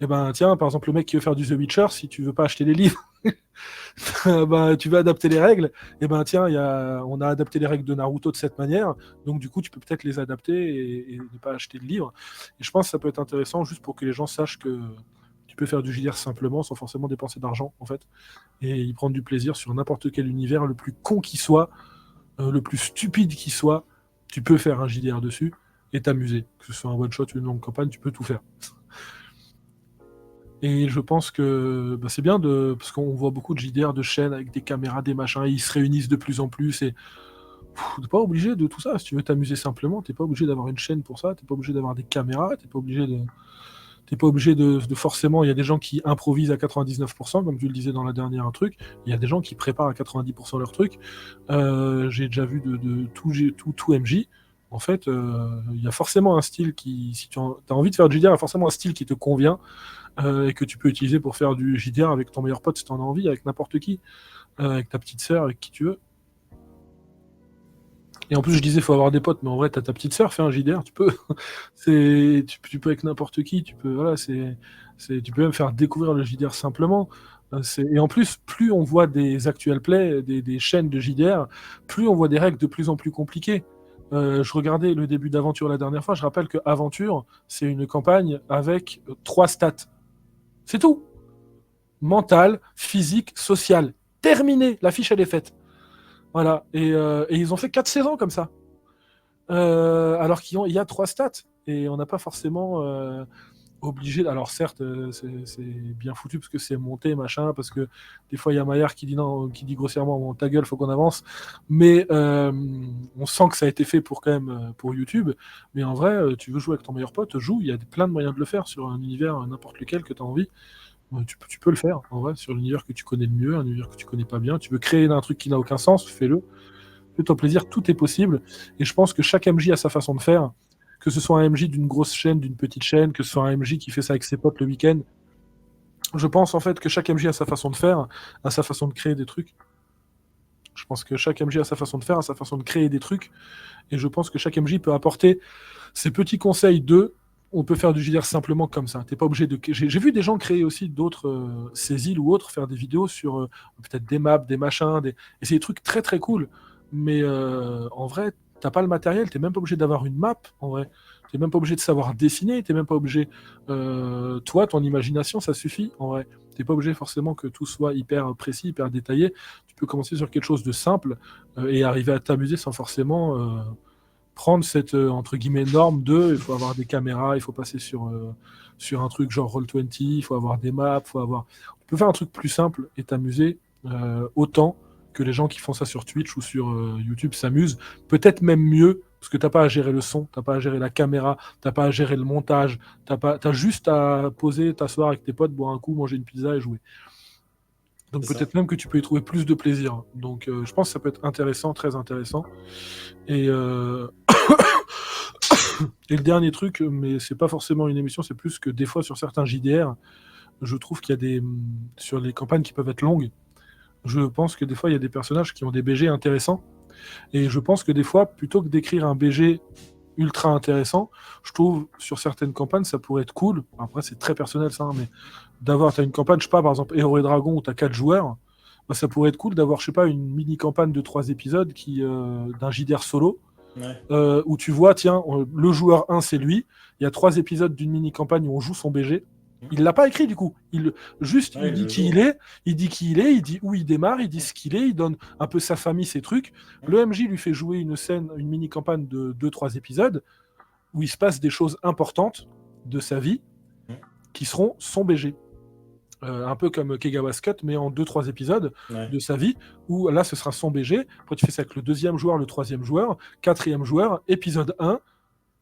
Et ben tiens, par exemple, le mec qui veut faire du The Witcher, si tu veux pas acheter les livres, bah, tu veux adapter les règles, et ben tiens, on a adapté les règles de Naruto de cette manière, donc du coup, tu peux peut-être les adapter et ne pas acheter le livre. Et je pense que ça peut être intéressant juste pour que les gens sachent que tu peux faire du JDR simplement sans forcément dépenser d'argent, en fait, et y prendre du plaisir sur n'importe quel univers, le plus con qui soit, le plus stupide qui soit, tu peux faire un JDR dessus et t'amuser. Que ce soit un one-shot ou une longue campagne, tu peux tout faire. Et je pense que c'est bien parce qu'on voit beaucoup de JDR de chaînes avec des caméras, des machins, et ils se réunissent de plus en plus. Et t'es pas obligé de tout ça. Si tu veux t'amuser simplement, t'es pas obligé d'avoir une chaîne pour ça. T'es pas obligé d'avoir des caméras. T'es pas obligé de forcément. Il y a des gens qui improvisent à 99%, comme tu le disais dans la dernière truc. Il y a des gens qui préparent à 90% leur truc. J'ai déjà vu de tout MJ. En fait, il y a forcément un style qui, si tu as envie de faire du JDR, il y a forcément un style qui te convient et que tu peux utiliser pour faire du JDR avec ton meilleur pote si tu en as envie, avec n'importe qui, avec ta petite sœur, avec qui tu veux. Et en plus, je disais, il faut avoir des potes, mais en vrai, t'as ta petite sœur, fais un JDR, tu peux. Tu peux avec n'importe qui, tu peux, voilà, tu peux même faire découvrir le JDR simplement. Et en plus, plus on voit des actual play, des chaînes de JDR, plus on voit des règles de plus en plus compliquées. Je regardais le début d'Aventure la dernière fois, je rappelle que Aventure, c'est une campagne avec 3 stats. C'est tout. Mental, physique, social. Terminé, la fiche elle est faite. Voilà. Et ils ont fait 4 saisons comme ça. Alors il y a 3 stats et on n'a pas forcément obligé. Alors certes, c'est bien foutu parce que c'est monté, machin, parce que des fois il y a Maillard qui dit non, qui dit grossièrement bon, ta gueule, faut qu'on avance. Mais on sent que ça a été fait pour quand même pour YouTube. Mais en vrai, tu veux jouer avec ton meilleur pote, joue. Il y a plein de moyens de le faire sur un univers n'importe lequel que tu as envie. Tu peux le faire en vrai sur l'univers que tu connais le mieux, un univers que tu connais pas bien. Tu veux créer un truc qui n'a aucun sens, fais-le. Fais-toi plaisir, tout est possible. Et je pense que chaque MJ a sa façon de faire. Que ce soit un MJ d'une grosse chaîne, d'une petite chaîne, que ce soit un MJ qui fait ça avec ses potes le week-end. Je pense en fait que chaque MJ a sa façon de faire, a sa façon de créer des trucs. Je pense que chaque MJ a sa façon de faire, a sa façon de créer des trucs. Et je pense que chaque MJ peut apporter ses petits conseils de on peut faire du JDR simplement comme ça. T'es pas obligé de. J'ai vu des gens créer aussi d'autres Cézil ou autres, faire des vidéos sur peut-être des maps, des machins, et c'est des trucs très très cool. Mais en vrai, t'as pas le matériel, t'es même pas obligé d'avoir une map, en vrai. T'es même pas obligé de savoir dessiner, t'es même pas obligé. Toi, ton imagination, ça suffit, en vrai. T'es pas obligé forcément que tout soit hyper précis, hyper détaillé. Tu peux commencer sur quelque chose de simple et arriver à t'amuser sans forcément prendre cette entre guillemets norme de il faut avoir des caméras, il faut passer sur un truc genre Roll20, il faut avoir des maps, on peut faire un truc plus simple et t'amuser autant que les gens qui font ça sur Twitch ou sur YouTube s'amusent, peut-être même mieux parce que t'as pas à gérer le son, t'as pas à gérer la caméra, t'as pas à gérer le montage, t'as juste à poser, t'asseoir avec tes potes, boire un coup, manger une pizza et jouer. Donc C'est ça. peut-être même que tu peux y trouver plus de plaisir. Donc je pense que ça peut être intéressant, très intéressant. Et Et le dernier truc, mais c'est pas forcément une émission, c'est plus que des fois sur certains JDR, je trouve qu'il y a sur les campagnes qui peuvent être longues, je pense que des fois il y a des personnages qui ont des BG intéressants. Et je pense que des fois, plutôt que d'écrire un BG ultra intéressant, je trouve sur certaines campagnes ça pourrait être cool. Après c'est très personnel ça, hein, mais t'as une campagne, je sais pas, par exemple Héros et Dragons où t'as 4 joueurs, bah, ça pourrait être cool d'avoir, je sais pas, une mini campagne de 3 épisodes d'un JDR solo Ouais. où tu vois, tiens, le joueur 1, c'est lui. Il y a 3 épisodes d'une mini-campagne où on joue son BG. Il l'a pas écrit du coup. Ouais, Il il dit le qui joue. il est, il dit qui il est, il dit où il démarre, il dit ce qu'il est, il donne un peu sa famille, ses trucs. Le MJ lui fait jouer une scène, une mini-campagne de 2-3 épisodes où il se passe des choses importantes de sa vie qui seront son BG. Un peu comme Kegawa's Cut, mais en 2-3 épisodes Ouais. de sa vie, où là ce sera son BG. Après tu fais ça avec le deuxième joueur, le troisième joueur, quatrième joueur, épisode 1,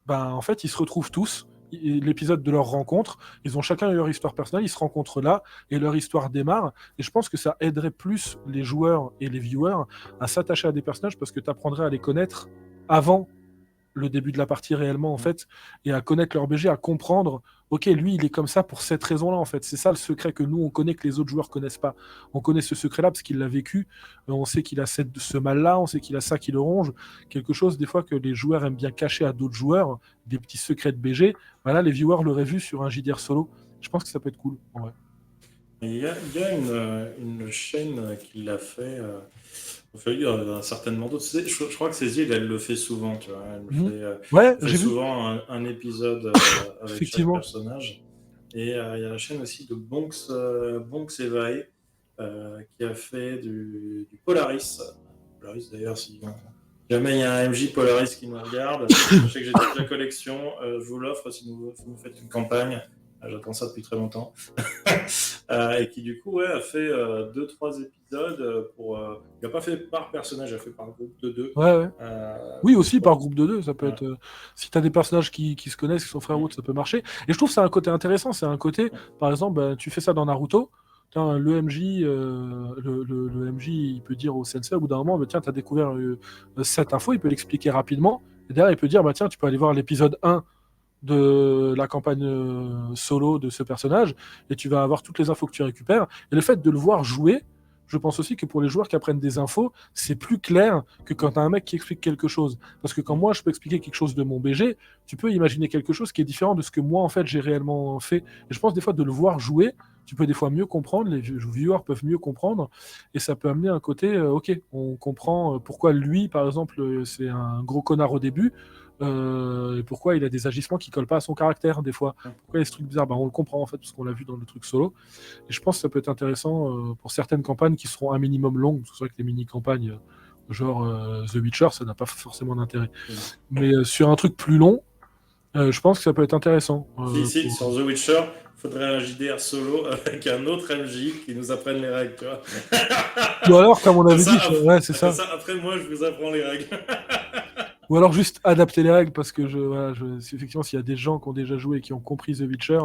ben, en fait, ils se retrouvent tous. L'épisode de leur rencontre, ils ont chacun leur histoire personnelle, ils se rencontrent là et leur histoire démarre. Et je pense que ça aiderait plus les joueurs et les viewers à s'attacher à des personnages parce que tu apprendrais à les connaître avant le début de la partie réellement en fait et à connaître leur BG, à comprendre ok lui il est comme ça pour cette raison-là en fait. C'est ça le secret que nous on connaît que les autres joueurs connaissent pas. On connaît ce secret-là parce qu'il l'a vécu. On sait qu'il a ce mal-là, on sait qu'il a ça qui le ronge. Quelque chose des fois que les joueurs aiment bien cacher à d'autres joueurs, des petits secrets de BG. Voilà, les viewers l'auraient vu sur un JDR solo. Je pense que ça peut être cool. Ouais. Il y a une chaîne qui l'a fait. Certainement d'autres. Je crois que Cécile, elle le fait souvent, tu vois. Mhm. Ouais, Elle fait j'ai vu. souvent un épisode avec chaque Effectivement. personnage. Et il y a la chaîne aussi de Bonks Evae qui a fait du Polaris. Polaris, d'ailleurs, si jamais il y a un MJ Polaris qui nous regarde, sachez que j'ai toute la collection. Je vous l'offre si vous faites une campagne. J'attends ça depuis très longtemps. Et qui du coup ouais, a fait 2-3 épisodes il n'a pas fait par personnage, il a fait par groupe de deux. Ouais, ouais. Oui, aussi par Pour... groupe de deux, ça peut Voilà. être. Si tu as des personnages qui se connaissent, qui sont frères ou autres, ça peut marcher. Et je trouve que c'est un côté intéressant. C'est un côté, par exemple, bah, tu fais ça dans Naruto. Tiens, le MJ, le MJ, il peut dire au sensei au bout d'un moment, bah, tiens, tu as découvert cette info, il peut l'expliquer rapidement. Et derrière, il peut dire, bah, tiens, tu peux aller voir l'épisode 1 de la campagne solo de ce personnage, et tu vas avoir toutes les infos que tu récupères. Et le fait de le voir jouer, je pense aussi que pour les joueurs qui apprennent des infos, c'est plus clair que quand tu as un mec qui explique quelque chose. Parce que quand moi, je peux expliquer quelque chose de mon BG, tu peux imaginer quelque chose qui est différent de ce que moi, en fait, j'ai réellement fait. Et je pense des fois de le voir jouer, tu peux des fois mieux comprendre, les viewers peuvent mieux comprendre, et ça peut amener un côté, ok, on comprend pourquoi lui, par exemple, c'est un gros connard au début, et pourquoi il a des agissements qui collent pas à son caractère, des fois. Pourquoi il y a ce truc bizarre, on le comprend, en fait, parce qu'on l'a vu dans le truc solo. Et je pense que ça peut être intéressant pour certaines campagnes qui seront un minimum longues, parce que c'est vrai que les mini-campagnes, Genre The Witcher, ça n'a pas forcément d'intérêt. Mm. Mais sur un truc plus long, je pense que ça peut être intéressant. Si, sur The Witcher, il faudrait un JDR solo avec un autre MJ qui nous apprenne les règles, tu vois. Ou alors, comme on Comme avait ça, dit, après, ouais, c'est comme ça. ça, après moi, je vous apprends les règles. Ou alors juste adapter les règles, parce que effectivement, s'il y a des gens qui ont déjà joué et qui ont compris The Witcher,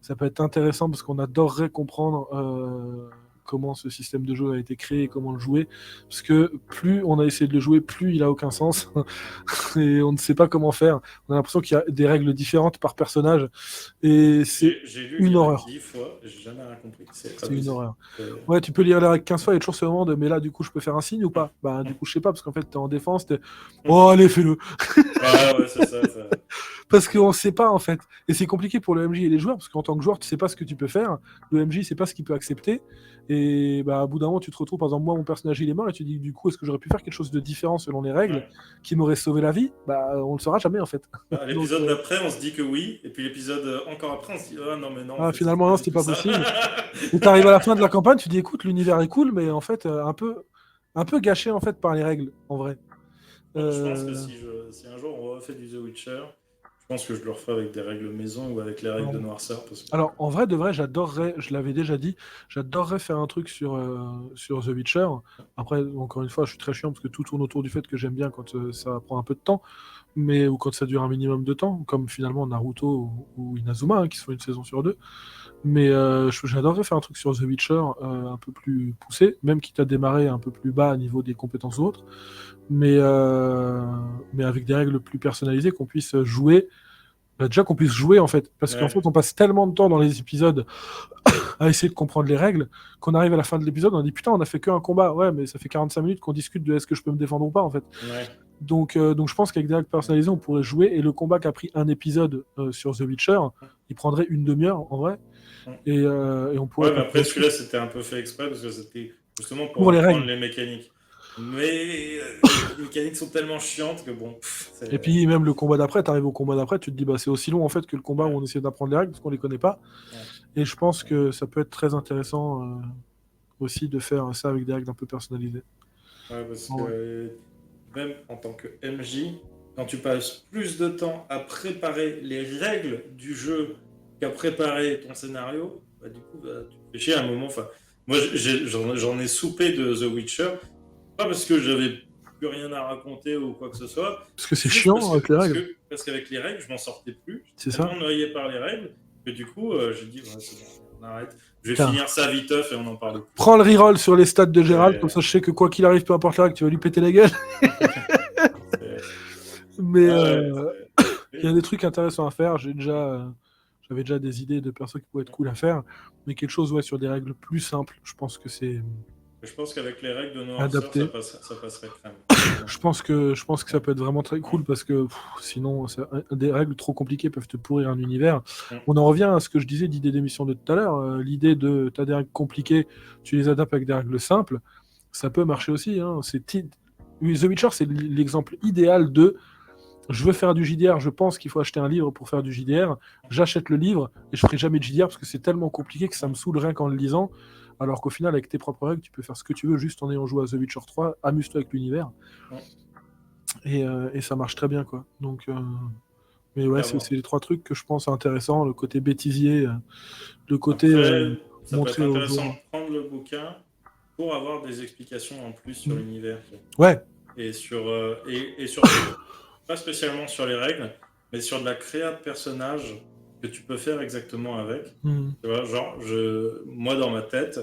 ça peut être intéressant parce qu'on adorerait comprendre comment ce système de jeu a été créé et comment le jouer. Parce que plus on a essayé de le jouer, plus il a aucun sens. Et on ne sait pas comment faire. On a l'impression qu'il y a des règles différentes par personnage. Et c'est J'ai lu une les règles horreur. 10 fois, j'ai jamais rien compris. C'est C'est une abusé. horreur. Ouais, tu peux lire les règles 15 fois, il y a toujours ce moment de mais là, du coup, je peux faire un signe ou pas? Bah, du coup, je sais pas, parce qu'en fait, t'es en défense, oh, allez, fais-le! Ouais, c'est ça. Parce qu'on sait pas, en fait. Et c'est compliqué pour le MJ et les joueurs, parce qu'en tant que joueur, tu sais pas ce que tu peux faire. Le MJ sait pas ce qu'il peut accepter. Et bah, à bout d'un moment, tu te retrouves, par exemple, moi, mon personnage, il est mort, et tu dis, du coup, est-ce que j'aurais pu faire quelque chose de différent selon les règles Ouais. qui m'aurait sauvé la vie? Bah, on le saura jamais, en fait. Ah, Donc, l'épisode d'après, on se dit que oui, et puis l'épisode encore après, on se dit ah non, mais non, en fait, c'était finalement, pas non, du c'était tout pas ça. possible. Et t'arrives à la fin de la campagne, tu dis, écoute, l'univers est cool, mais en fait, un peu gâché, en fait, par les règles, en vrai. Je pense que Euh, si un jour on refait du The Witcher, je pense que je le referai avec des règles maison ou avec les règles de noirceur. Parce que... Alors, en vrai, de vrai, j'adorerais, je l'avais déjà dit, j'adorerais faire un truc sur The Witcher. Après, encore une fois, je suis très chiant parce que tout tourne autour du fait que j'aime bien quand ça prend un peu de temps, ou quand ça dure un minimum de temps, comme finalement Naruto ou Inazuma, qui sont une saison sur deux. Mais j'adorerais faire un truc sur The Witcher un peu plus poussé, même quitte à démarrer un peu plus bas à niveau des compétences ou autres, mais avec des règles plus personnalisées, qu'on puisse jouer. Bah, déjà qu'on puisse jouer en fait, parce qu'en Ouais, fait on passe tellement de temps dans les épisodes à essayer de comprendre les règles qu'on arrive à la fin de l'épisode on dit putain on a fait qu'un combat, ouais mais ça fait 45 minutes qu'on discute de est-ce que je peux me défendre ou pas en fait. ouais. Donc je pense qu'avec des règles personnalisées on pourrait jouer et le combat qui a pris un épisode sur The Witcher il prendrait une demi-heure en vrai et on pourrait Ouais, mais après, continuer dessus. celui-là, c'était un peu fait exprès parce que c'était justement pour Pour les apprendre règles. les mécaniques. Mais les mécaniques sont tellement chiantes que bon, Et puis même le combat d'après, t'arrives au combat d'après, tu te dis bah c'est aussi long en fait que le combat où ouais, on essaie d'apprendre les règles parce qu'on les connaît pas. ouais, Et je pense que ça peut être très intéressant aussi de faire ça avec des règles un peu personnalisées. ouais, parce Ouais. que même en tant que MJ, quand tu passes plus de temps à préparer les règles du jeu qu'à préparer ton scénario, bah, du coup, bah, tu te fais chier à un moment. Enfin, moi, j'en ai soupé de The Witcher, pas parce que j'avais plus rien à raconter ou quoi que ce soit, Parce que c'est juste chiant avec les règles. parce qu'avec les règles, je m'en sortais plus. C'est J'étais ça. tellement noyé par les règles que du coup, j'ai dit, ouais, c'est bon, on arrête. Je vais Tiens. finir ça viteuf et on n'en parle plus. Prends le reroll sur les stats de Gérald, comme Et- ça je sais que quoi qu'il arrive, peu importe la règle, tu vas lui péter la gueule. c'est- Mais Ah ouais, il y a des trucs intéressants à faire. J'avais déjà des idées de persos qui pourraient être cool à faire. Mais quelque chose ouais, sur des règles plus simples, je pense que c'est je pense qu'avec les règles de noirceur, adapté. ça passerait crème. Je pense que ça peut être vraiment très cool parce que sinon, des règles trop compliquées peuvent te pourrir un univers. Mm. On en revient à ce que je disais d'idée d'émission de tout à l'heure. L'idée de t'as des règles compliquées, tu les adaptes avec des règles simples, ça peut marcher aussi. Hein. The Witcher, c'est l'exemple idéal de je veux faire du JDR, je pense qu'il faut acheter un livre pour faire du JDR, j'achète le livre et je ferai jamais de JDR parce que c'est tellement compliqué que ça me saoule rien qu'en le lisant. Alors qu'au final, avec tes propres règles, tu peux faire ce que tu veux juste en ayant joué à The Witcher 3, amuse-toi avec l'univers. Mm. Et ça marche très bien, quoi. Donc, mais ouais, Clairement. c'est les trois trucs que je pense intéressants, le côté bêtisier, le côté Après, ça peut être montrer aux intéressant joueurs. de prendre le bouquin pour avoir des explications en plus sur Mm. l'univers. Ouais, Et et surtout, pas spécialement sur les règles, mais sur de la créa de personnages que tu peux faire exactement avec. mm. Tu vois, genre, moi dans ma tête,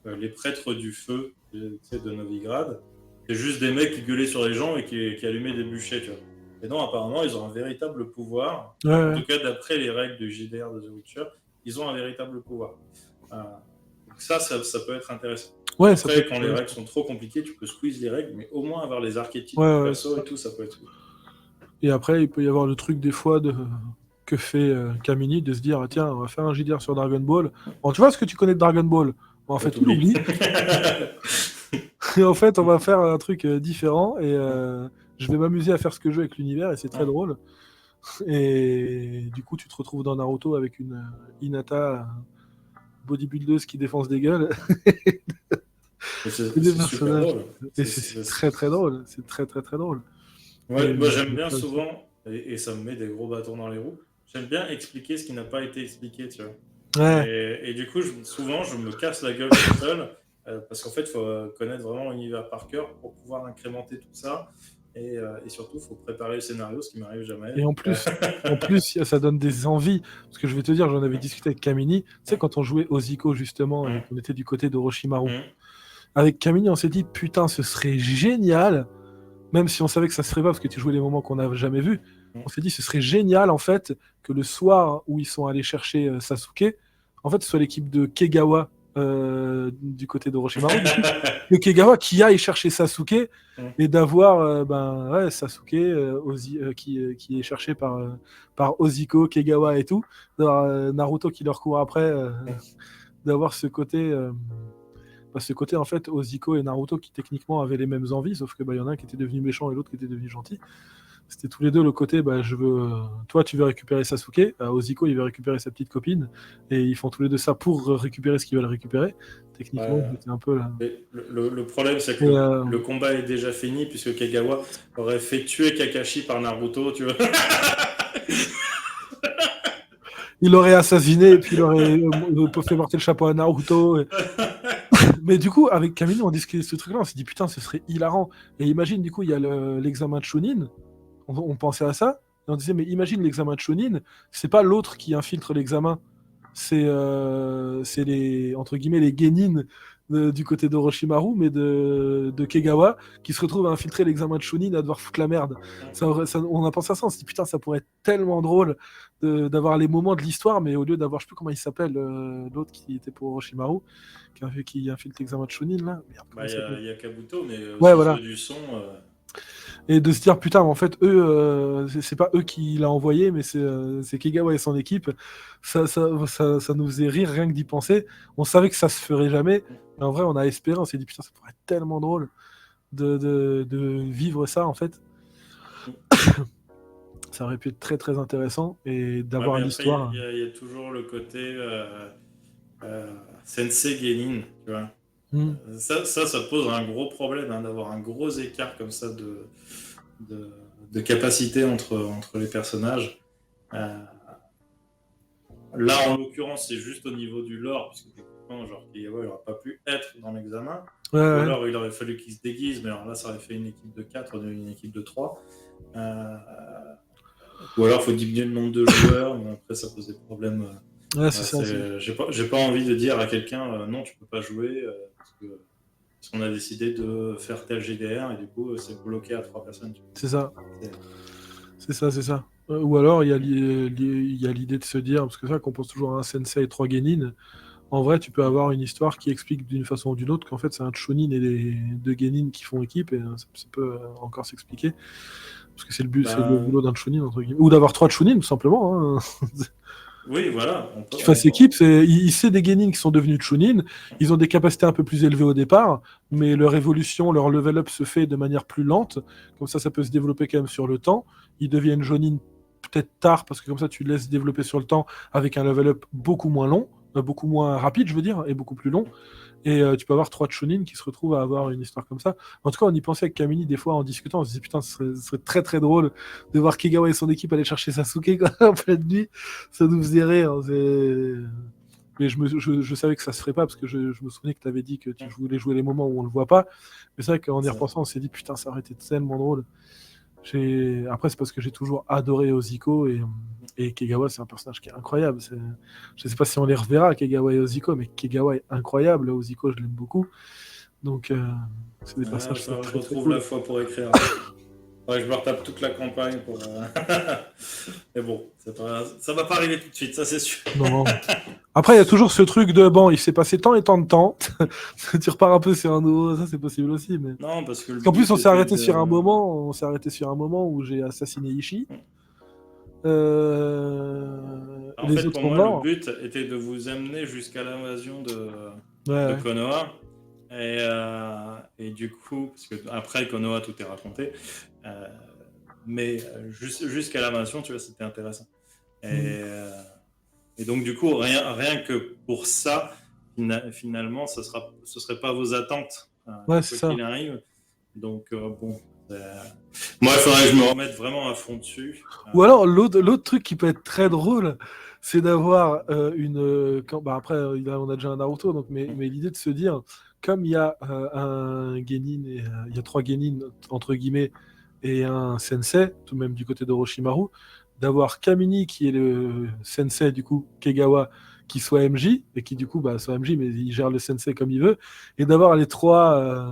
les prêtres du feu, tu sais, de Novigrad, c'est juste des mecs qui gueulaient sur les gens et qui allumaient des bûchers, tu vois. Et non, apparemment, ils ont un véritable pouvoir. Ouais, En ouais. tout cas, d'après les règles du JDR de The Witcher, ils ont un véritable pouvoir. Donc ça peut être intéressant. Ouais, ça peut Après, être quand les intéressant. règles sont trop compliquées, tu peux squeeze les règles, mais au moins avoir les archétypes Ouais, du ouais, perso c'est ça. et tout, ça peut être cool. Et après, il peut y avoir le truc des fois que fait Kamini de se dire tiens, on va faire un JDR sur Dragon Ball. Bon, tu vois ce que tu connais de Dragon Ball? Bon, en Bah, fait, il t'oublies. oublie. Et en fait, on va faire un truc différent et je vais m'amuser à faire ce que je veux avec l'univers et c'est très drôle. Et du coup, tu te retrouves dans Naruto avec une Hinata bodybuildeuse qui défonce des gueules. Et C'est des c'est super personnages. drôle. Et c'est très très drôle. C'est très très très drôle. Ouais, Et, moi j'aime bien souvent, et ça me met des gros bâtons dans les roues, j'aime bien expliquer ce qui n'a pas été expliqué, tu vois. ouais. Et du coup, souvent, je me casse la gueule tout seul, parce qu'en fait, il faut connaître vraiment l'univers par cœur pour pouvoir incrémenter tout ça. Et surtout, il faut préparer le scénario, ce qui m'arrive jamais. Et en plus, ça donne des envies. Parce que je vais te dire, j'en avais discuté avec Kamini. Tu sais, quand on jouait aux Ico, justement, et qu'on était du côté d'Orochimaru, avec Kamini, on s'est dit, putain, ce serait génial, même si on savait que ça se ferait pas, parce que tu jouais les moments qu'on n'a jamais vus. On s'est dit, ce serait génial, en fait, que le soir où ils sont allés chercher Sasuke, en fait, ce soit l'équipe de Kegawa du côté d'Orochimaru, du coup, le Kegawa qui aille chercher Sasuke et d'avoir Sasuke qui est cherché par Oziko, Kegawa et tout, d'avoir Naruto qui leur court après, d'avoir ce côté en fait Oziko et Naruto qui techniquement avaient les mêmes envies, sauf que y en a un qui était devenu méchant et l'autre qui était devenu gentil. C'était tous les deux le côté, toi tu veux récupérer Sasuke, Oziko il veut récupérer sa petite copine, et ils font tous les deux ça pour récupérer ce qu'ils veulent récupérer. Techniquement, c'était un peu là. Le problème, c'est que le combat est déjà fini, puisque Kagawa aurait fait tuer Kakashi par Naruto, tu vois. Il aurait assassiné, et puis il aurait fait porter le chapeau à Naruto. Mais du coup, avec Camille, on discutait de ce truc-là, on s'est dit putain, ce serait hilarant. Et imagine, du coup, il y a l'examen de Chunin. On pensait à ça, et on disait, mais imagine l'examen de Chunin, c'est pas l'autre qui infiltre l'examen, c'est les, entre guillemets, les Genin du côté d'Orochimaru, mais de Kegawa, qui se retrouvent à infiltrer l'examen de Chunin, à devoir foutre la merde. On a pensé à ça, on s'est dit, putain, ça pourrait être tellement drôle d'avoir les moments de l'histoire, mais au lieu d'avoir, je sais plus comment il s'appelle, l'autre qui était pour Orochimaru, qui infiltre l'examen de Chunin, là. Il y a Kabuto, mais aussi ouais, voilà. du son... Et de se dire, putain, en fait, eux, c'est pas eux qui l'a envoyé, mais c'est Kegawa et son équipe. Ça nous faisait rire rien que d'y penser. On savait que ça se ferait jamais. Mais en vrai, on a espéré, on s'est dit, putain, ça pourrait être tellement drôle de vivre ça, en fait. Ça aurait pu être très, très intéressant. Et d'avoir l'histoire. Il y a toujours le côté Sensei Genin, tu vois. Ça pose un gros problème, hein, d'avoir un gros écart comme ça de capacité entre les personnages. Là, en l'occurrence, c'est juste au niveau du lore, parce que techniquement, genre, Kagawa, il n'aurait pas pu être dans l'examen. Ou alors, il aurait fallu qu'il se déguise, mais alors là, ça aurait fait une équipe de 4, une équipe de 3. Ou alors, il faut diminuer le nombre de joueurs, mais après, ça pose des problèmes. J'ai pas envie de dire à quelqu'un non, tu peux pas jouer parce qu'on a décidé de faire tel GDR et du coup c'est bloqué à 3 personnes. C'est ça. C'est ça. Ou alors il y a l'idée de se dire, parce que ça qu'on pense toujours à un sensei et 3 genin, en vrai tu peux avoir une histoire qui explique d'une façon ou d'une autre qu'en fait c'est un chunin et les 2 genin qui font équipe, et ça peut encore s'expliquer. Parce que c'est le but, c'est le boulot d'un chunin, entre guillemets. Ou d'avoir 3 chunin, tout simplement. Hein. Oui, voilà. Qui fasse équipe, c'est des genin qui sont devenus chunin. Ils ont des capacités un peu plus élevées au départ, mais leur évolution, leur level up se fait de manière plus lente. Comme ça peut se développer quand même sur le temps. Ils deviennent jonin peut-être tard, parce que comme ça, tu laisses développer sur le temps avec un level up beaucoup moins long, beaucoup moins rapide, je veux dire, et beaucoup plus long. Et tu peux avoir 3 chunin qui se retrouvent à avoir une histoire comme ça. En tout cas, on y pensait avec Kamini des fois en discutant. On se disait putain, ce serait très très drôle de voir Kegawa et son équipe aller chercher Sasuke en pleine nuit. Ça nous faisait rire. Mais je savais que ça se ferait pas, parce que je me souvenais que tu avais dit que tu voulais jouer les moments où on le voit pas. Mais c'est vrai qu'en y repensant, on s'est dit putain, ça aurait été tellement drôle. Après, c'est parce que j'ai toujours adoré Oziko, et Kegawa, c'est un personnage qui est incroyable. Je sais pas si on les reverra, Kegawa et Oziko, mais Kegawa est incroyable. Oziko, je l'aime beaucoup. Donc, c'est des personnages je très, retrouve très la foi pour écrire. Je me retape toute la campagne pour. Mais bon, ça va pas arriver tout de suite, ça c'est sûr. Non. Après, il y a toujours ce truc de bon, il s'est passé tant et tant de temps. Tu repars un peu sur un nouveau, ça c'est possible aussi. Mais... Non, parce que. En plus, on s'est arrêté sur un moment où j'ai assassiné Ishii. En fait, pour moi, le but était de vous amener jusqu'à l'invasion de Konoha. Et du coup, parce que après Konoha, tout est raconté. Mais jusqu'à l'invasion, tu vois, c'était intéressant. Et donc, du coup, rien que pour ça, finalement, ce serait pas vos attentes Ouais, c'est quoi ça. qu'il arrive. Donc, bon. Moi, il faudrait que je me remette vraiment à fond dessus. Ou alors, l'autre truc qui peut être très drôle, c'est d'avoir bah après, on a déjà un Naruto, donc, mais l'idée de se dire, comme il y a un Genin, il y a 3 Genin, entre guillemets, et un sensei, tout de même du côté d'Orochimaru, d'avoir Kamini qui est le sensei, du coup, Kegawa, qui soit MJ, et qui du coup bah, soit MJ, mais il gère le sensei comme il veut, et d'avoir les trois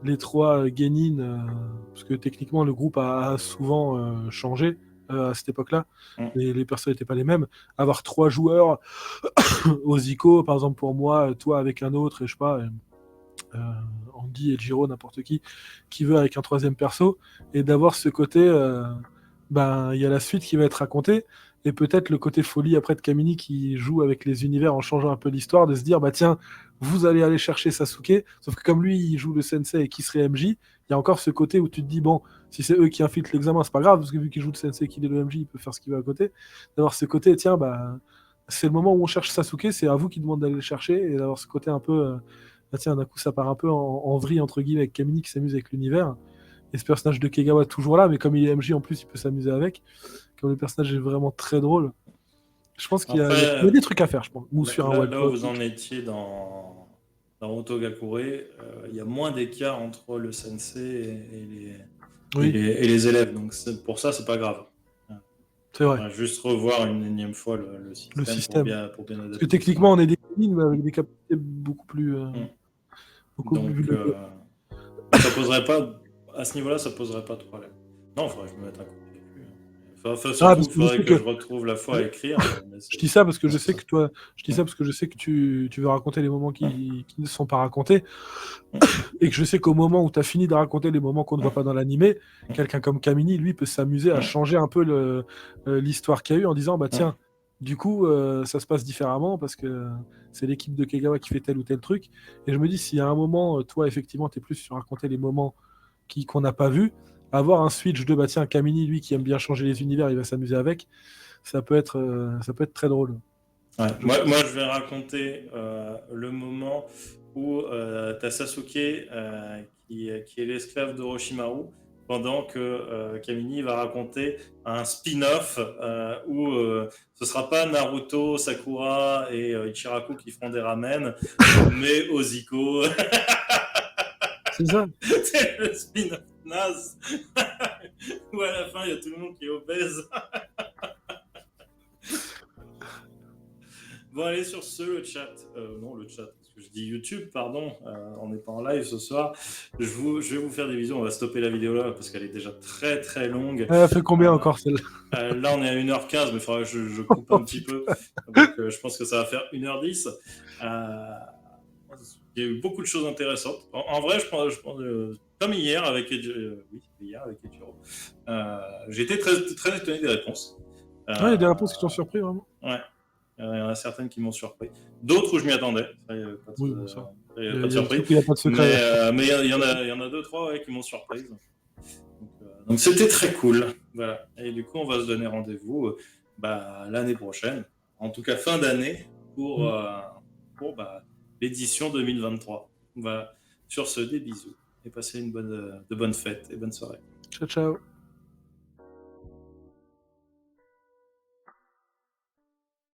Genin, parce que techniquement le groupe a souvent changé à cette époque-là, Mm. les persos n'étaient pas les mêmes. Avoir 3 joueurs aux ICO, par exemple pour moi, toi avec un autre, et je sais pas, euh, Andy et Jiro, n'importe qui veut avec un troisième perso, et d'avoir ce côté, ben il y a la suite qui va être racontée, et peut-être le côté folie après de Kamini qui joue avec les univers en changeant un peu l'histoire, de se dire bah tiens, vous allez aller chercher Sasuke, sauf que comme lui il joue le sensei et qui serait MJ, il y a encore ce côté où tu te dis bon, si c'est eux qui infiltrent l'examen, c'est pas grave, parce que vu qu'il joue le sensei et qu'il est le MJ, il peut faire ce qu'il veut à côté. D'avoir ce côté, tiens, bah c'est le moment où on cherche Sasuke, c'est à vous qui demande d'aller le chercher, et d'avoir ce côté un peu ah tiens, d'un coup, ça part un peu en vrille, entre guillemets, avec Kamini qui s'amuse avec l'univers. Et ce personnage de Kegawa, toujours là, mais comme il est MJ en plus, il peut s'amuser avec. Comme le personnage est vraiment très drôle. Je pense qu'il y a Après, des trucs à faire, je pense. Ou sur un là où webcomic. vous en étiez dans Otogakure, il y a moins d'écart entre le sensei Oui, et les élèves. Donc pour ça, c'est pas grave. c'est On vrai. va juste revoir une énième fois le Le système système. pour bien Parce que adapter ça. techniquement, on est des lignes, mais avec des capacités Mm. beaucoup plus Donc, élevées. mais ça poserait pas, à ce niveau-là, ça poserait pas de problème. Non, il faudrait que je me mette un coup de pied dessus. Ah, Surtout, parce il que je faudrait sais que que je retrouve la foi à écrire. Mais je dis ça parce que je c'est sais ça. que toi, je dis ça parce que je sais que tu veux raconter les moments qui ne sont pas racontés, et que je sais qu'au moment où tu as fini de raconter les moments qu'on ne voit pas dans l'animé, quelqu'un comme Kamini, lui, peut s'amuser à changer un peu l'histoire qu'il y a eu en disant, bah tiens, du coup, ça se passe différemment parce que c'est l'équipe de Kegawa qui fait tel ou tel truc. Et je me dis, s'il y a un moment, toi, effectivement, tu es plus sur raconter les moments qu'on n'a pas vus, avoir un switch de, bah tiens, Kamini, lui, qui aime bien changer les univers, il va s'amuser avec, ça peut être très drôle. Ouais. Je pense. Je vais raconter le moment où tu as Sasuke qui est l'esclave d'Orochimaru, pendant que Kamini va raconter un spin-off où ce sera pas Naruto, Sakura et Ichiraku qui feront des ramen, mais Oziko. C'est ça. C'est le spin-off naze où à la fin il y a tout le monde qui est obèse. Bon, allez, sur ce, le chat. Non, le chat. Parce que je dis YouTube, pardon. On n'est pas en live ce soir. Je vais vous faire des visions. On va stopper la vidéo là parce qu'elle est déjà très très longue. Elle a fait combien encore, celle-là? Là, on est à 1h15, mais il faudra que je coupe Oh, un petit putain. peu. Donc, je pense que ça va faire 1h10. Il y a eu beaucoup de choses intéressantes. En vrai, je pense comme hier avec oui, hier avec Ejiro. J'ai été très, très étonné des réponses. Ouais, il y a des réponses qui t'ont surpris, vraiment. Ouais. Il y en a certaines qui m'ont surpris. D'autres où je m'y attendais. Il n'y avait pas Oui, bon, ça. il y Il avait y a, pas de il y a des surprise. trucs où il n'y a pas de secret. Mais il y en a deux, trois ouais, qui m'ont surprise. Donc c'était très cool. Voilà. Et du coup, on va se donner rendez-vous l'année prochaine. En tout cas, fin d'année pour, l'édition 2023. Voilà. Sur ce, des bisous. Et passez de bonnes fêtes et bonne soirée. Ciao, ciao.